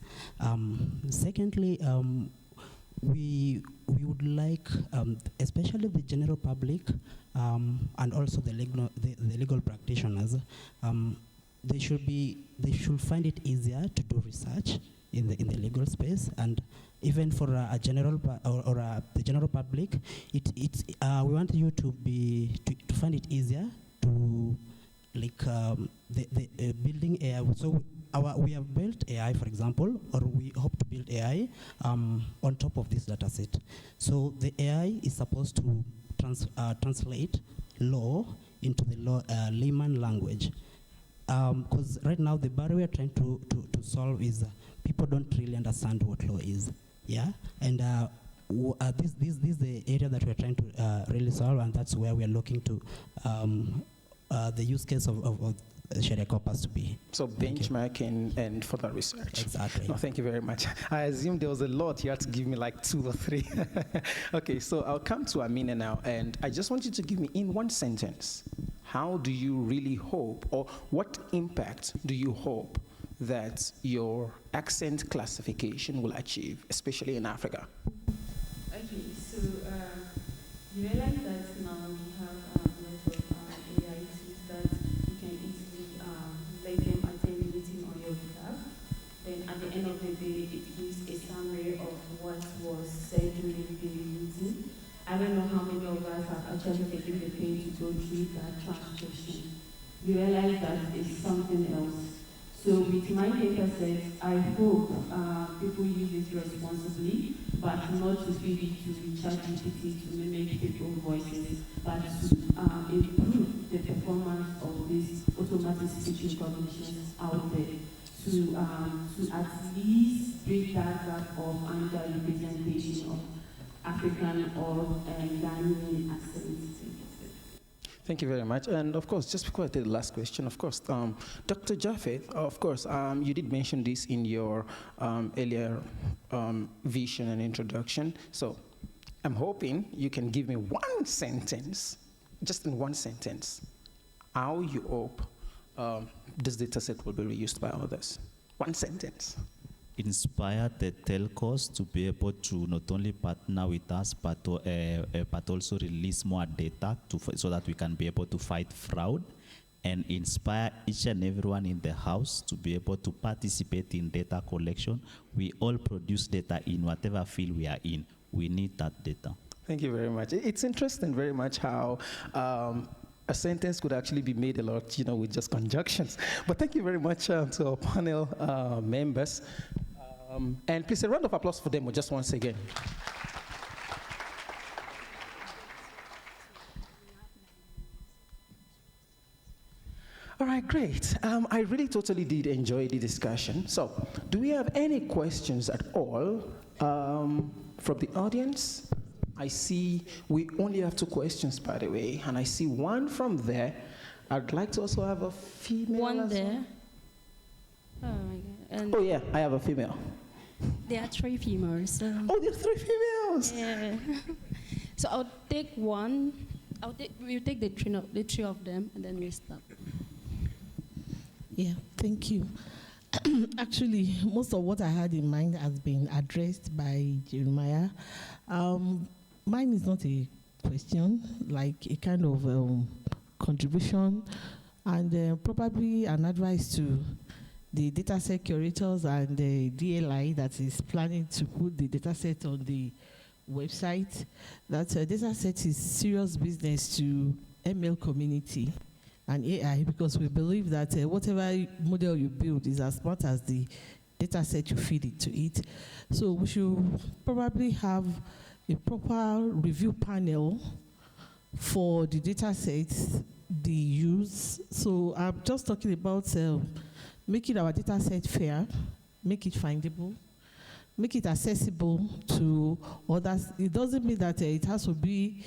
Secondly, we would like, especially the general public and also the legal practitioners, they should find it easier to do research in the legal space, and even for a general the general public, we want you to find it easier to building AI. So we have built AI, for example, or we hope to build AI on top of this data set. So the AI is supposed to translate law into the layman language. Because right now the barrier we are trying to solve is people don't really understand what law is. Yeah, and this is the area that we are trying to really solve, and that's where we are looking to the use case of shared corpus to be. So benchmarking and further research. Exactly. No, thank you very much. I assume there was a lot. You had to give me like 2 or 3. Okay, so I'll come to Amina now, and I just want you to give me in one sentence, how do you really hope, or what impact do you hope that your accent classification will achieve, especially in Africa? Okay, so you realize that now we have a lot of AI tools that you can easily let them attend the meeting on your behalf. Then at the end of the day, it gives a summary of what was said during the meeting. I don't know how many of us have actually taken the pain to go through that transcription. We realize that it's something else. So with my data sets, I hope people use it responsibly, but not to feed it to ChatGPT to mimic people's voices, but to improve the performance of these automatic speech recognitions out there, to at least break that gap of underrepresentation of African or Ghanaian accents. Thank you very much. And of course, just before I take the last question, of course, Dr. Japheth, of course, you did mention this in your earlier vision and introduction. So I'm hoping you can give me one sentence, just in one sentence, how you hope this data set will be reused by others. One sentence. Inspire the telcos to be able to not only partner with us, but also release more data so that we can be able to fight fraud, and inspire each and everyone in the house to be able to participate in data collection. We all produce data in whatever field we are in. We need that data. Thank you very much. It's interesting very much how a sentence could actually be made a lot, with just conjunctions. But thank you very much to our panel members. And please, a round of applause for them just once again. All right, great. I really totally did enjoy the discussion. So, do we have any questions at all from the audience? I see we only have 2 questions, by the way, and I see one from there. I'd like to also have a female. One there. Oh my God. And yeah, I have a female. There are 3 females. Oh, there are 3 females. Yeah. So I'll take one. We'll take the 3 of them, and then we'll stop. Yeah, thank you. Actually, most of what I had in mind has been addressed by Jeremiah. Mine is not a question, like a kind of contribution, and probably an advice to the dataset curators and the DLI that is planning to put the dataset on the website. That dataset is serious business to ML community and AI, because we believe that whatever model you build is as smart as the dataset you feed it to it. So we should probably have a proper review panel for the datasets they use. So I'm just talking about making our data set fair, make it findable, make it accessible to others. It doesn't mean that it has to be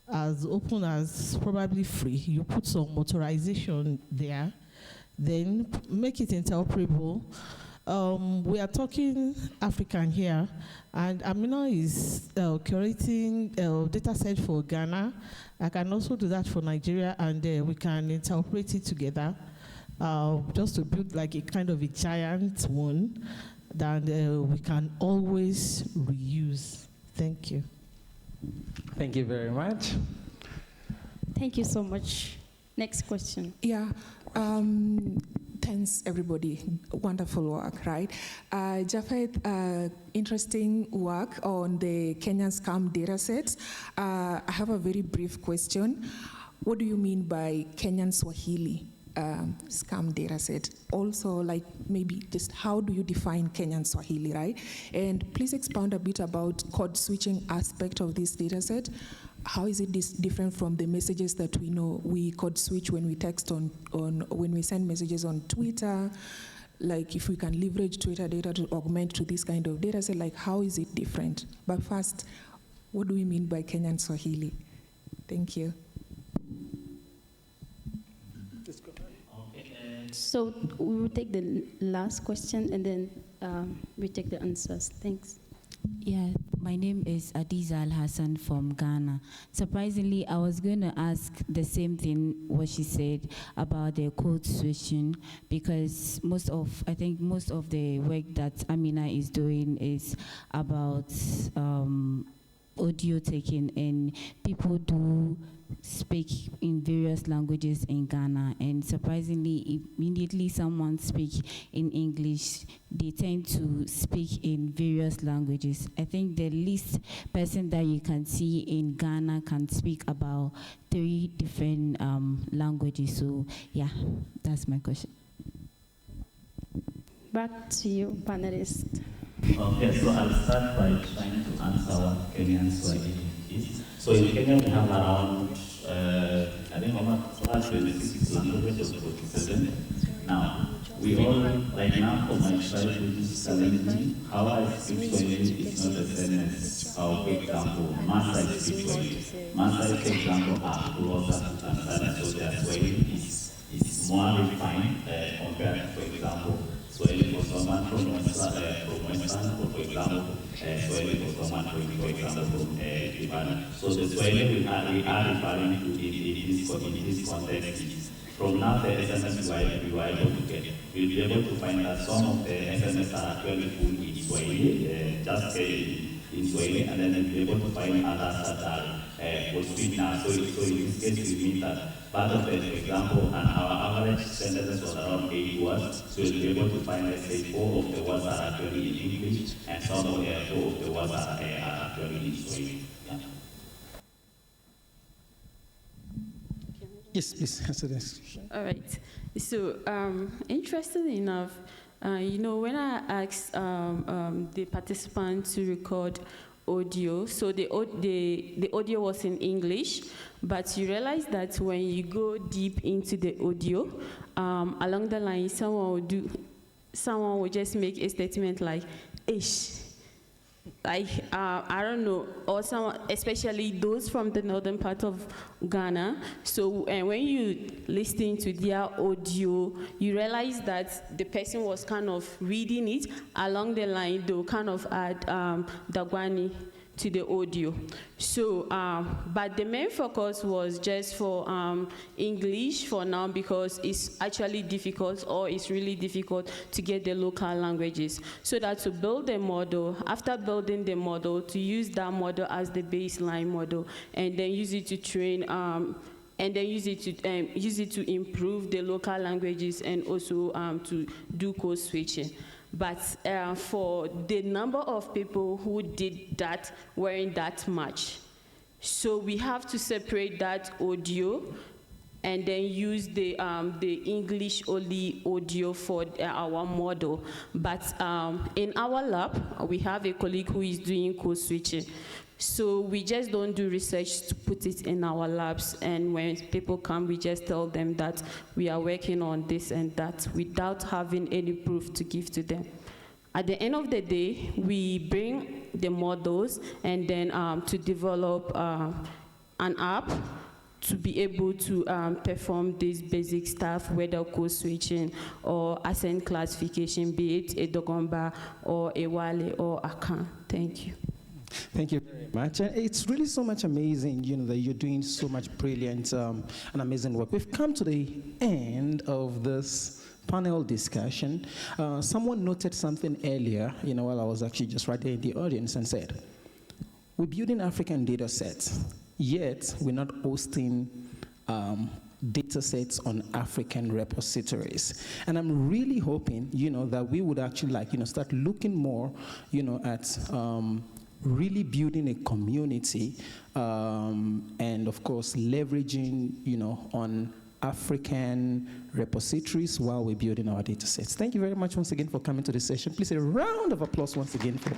as open as probably free. You put some motorization there, then make it interoperable. We are talking African here, and Amina is curating data set for Ghana. I can also do that for Nigeria, and we can interoperate it together. Just to build like a kind of a giant one that we can always reuse. Thank you. Thank you very much. Thank you so much. Next question. Yeah. Thanks, everybody. Wonderful work, right? Japheth, interesting work on the Kenyan scam data sets. I have a very brief question. What do you mean by Kenyan Swahili scam data set? Also, like maybe just how do you define Kenyan Swahili, right? And please expound a bit about code switching aspect of this data set. How is it different from the messages that we know we code switch when we text on when we send messages on Twitter? Like if we can leverage Twitter data to augment to this kind of data set, like how is it different? But first, what do we mean by Kenyan Swahili? Thank you. So we will take the last question and then we take the answers. Thanks. Yeah, my name is Adiza Al-Hassan from Ghana. Surprisingly, I was going to ask the same thing what she said about the code switching, because I think most of the work that Amina is doing is about audio taking, and people do speak in various languages in Ghana, and surprisingly, immediately someone speaks in English, they tend to speak in various languages. I think the least person that you can see in Ghana can speak about 3 different languages. So yeah, that's my question. Back to you, panelists. Okay, so I'll start by trying to answer what Kenyan Swahili is. So in Kenya, we have around, I think about 26 languages or 47. Now, we all, like now, for my tribe, which is 70, how I speak Swahili is not the same as how, for example, Maasai speak Swahili. Maasai, for example, are closer to Tanzania, so their Swahili is more refined compared to, for example, Swahili for someone from Western, or for example, Swahili for someone, for example, from Ibadan. So the Swahili we are referring to in this context is, from now the SMS we were able to get, we'll be able to find that some of the SMS are actually full in Swahili, just in Swahili, and then we'll be able to find others that are for speed now. So in this case, we mean that part of it, for example, and our average sentence was around 8 words, so we'll be able to find, let's say, 4 of the words are actually in English, and some of 4 of the words are actually in Swahili. Yeah. Yes, please answer this question. All right. So, interesting enough, when I asked the participant to record audio, so the audio was in English, but you realize that when you go deep into the audio, along the line, someone will just make a statement like, ish. Like, I don't know, or someone, especially those from the northern part of Ghana. So, and when you listen to their audio, you realize that the person was kind of reading it. Along the line, they'll kind of add Dagwani to the audio. So, but the main focus was just for English for now, because it's actually difficult, or it's really difficult to get the local languages. So that to build a model, after building the model, to use that model as the baseline model, and then use it to train, and then use it to improve the local languages, and also to do code switching. But for the number of people who did that weren't that much. So we have to separate that audio and then use the English-only audio for our model. But in our lab, we have a colleague who is doing code switching. So we just don't do research to put it in our labs, and when people come, we just tell them that we are working on this and that without having any proof to give to them. At the end of the day, we bring the models and then to develop an app to be able to perform this basic stuff, whether code switching or accent classification, be it a Dogomba or a Wale or a Kan. Thank you. Thank you very much. And it's really so much amazing, that you're doing so much brilliant and amazing work. We've come to the end of this panel discussion. Someone noted something earlier, while I was actually just right there in the audience, and said, we're building African data sets, yet we're not hosting data sets on African repositories. And I'm really hoping, that we would actually start looking more, at really building a community, and of course leveraging, on African repositories while we're building our data sets. Thank you very much once again for coming to this session. Please a round of applause once again for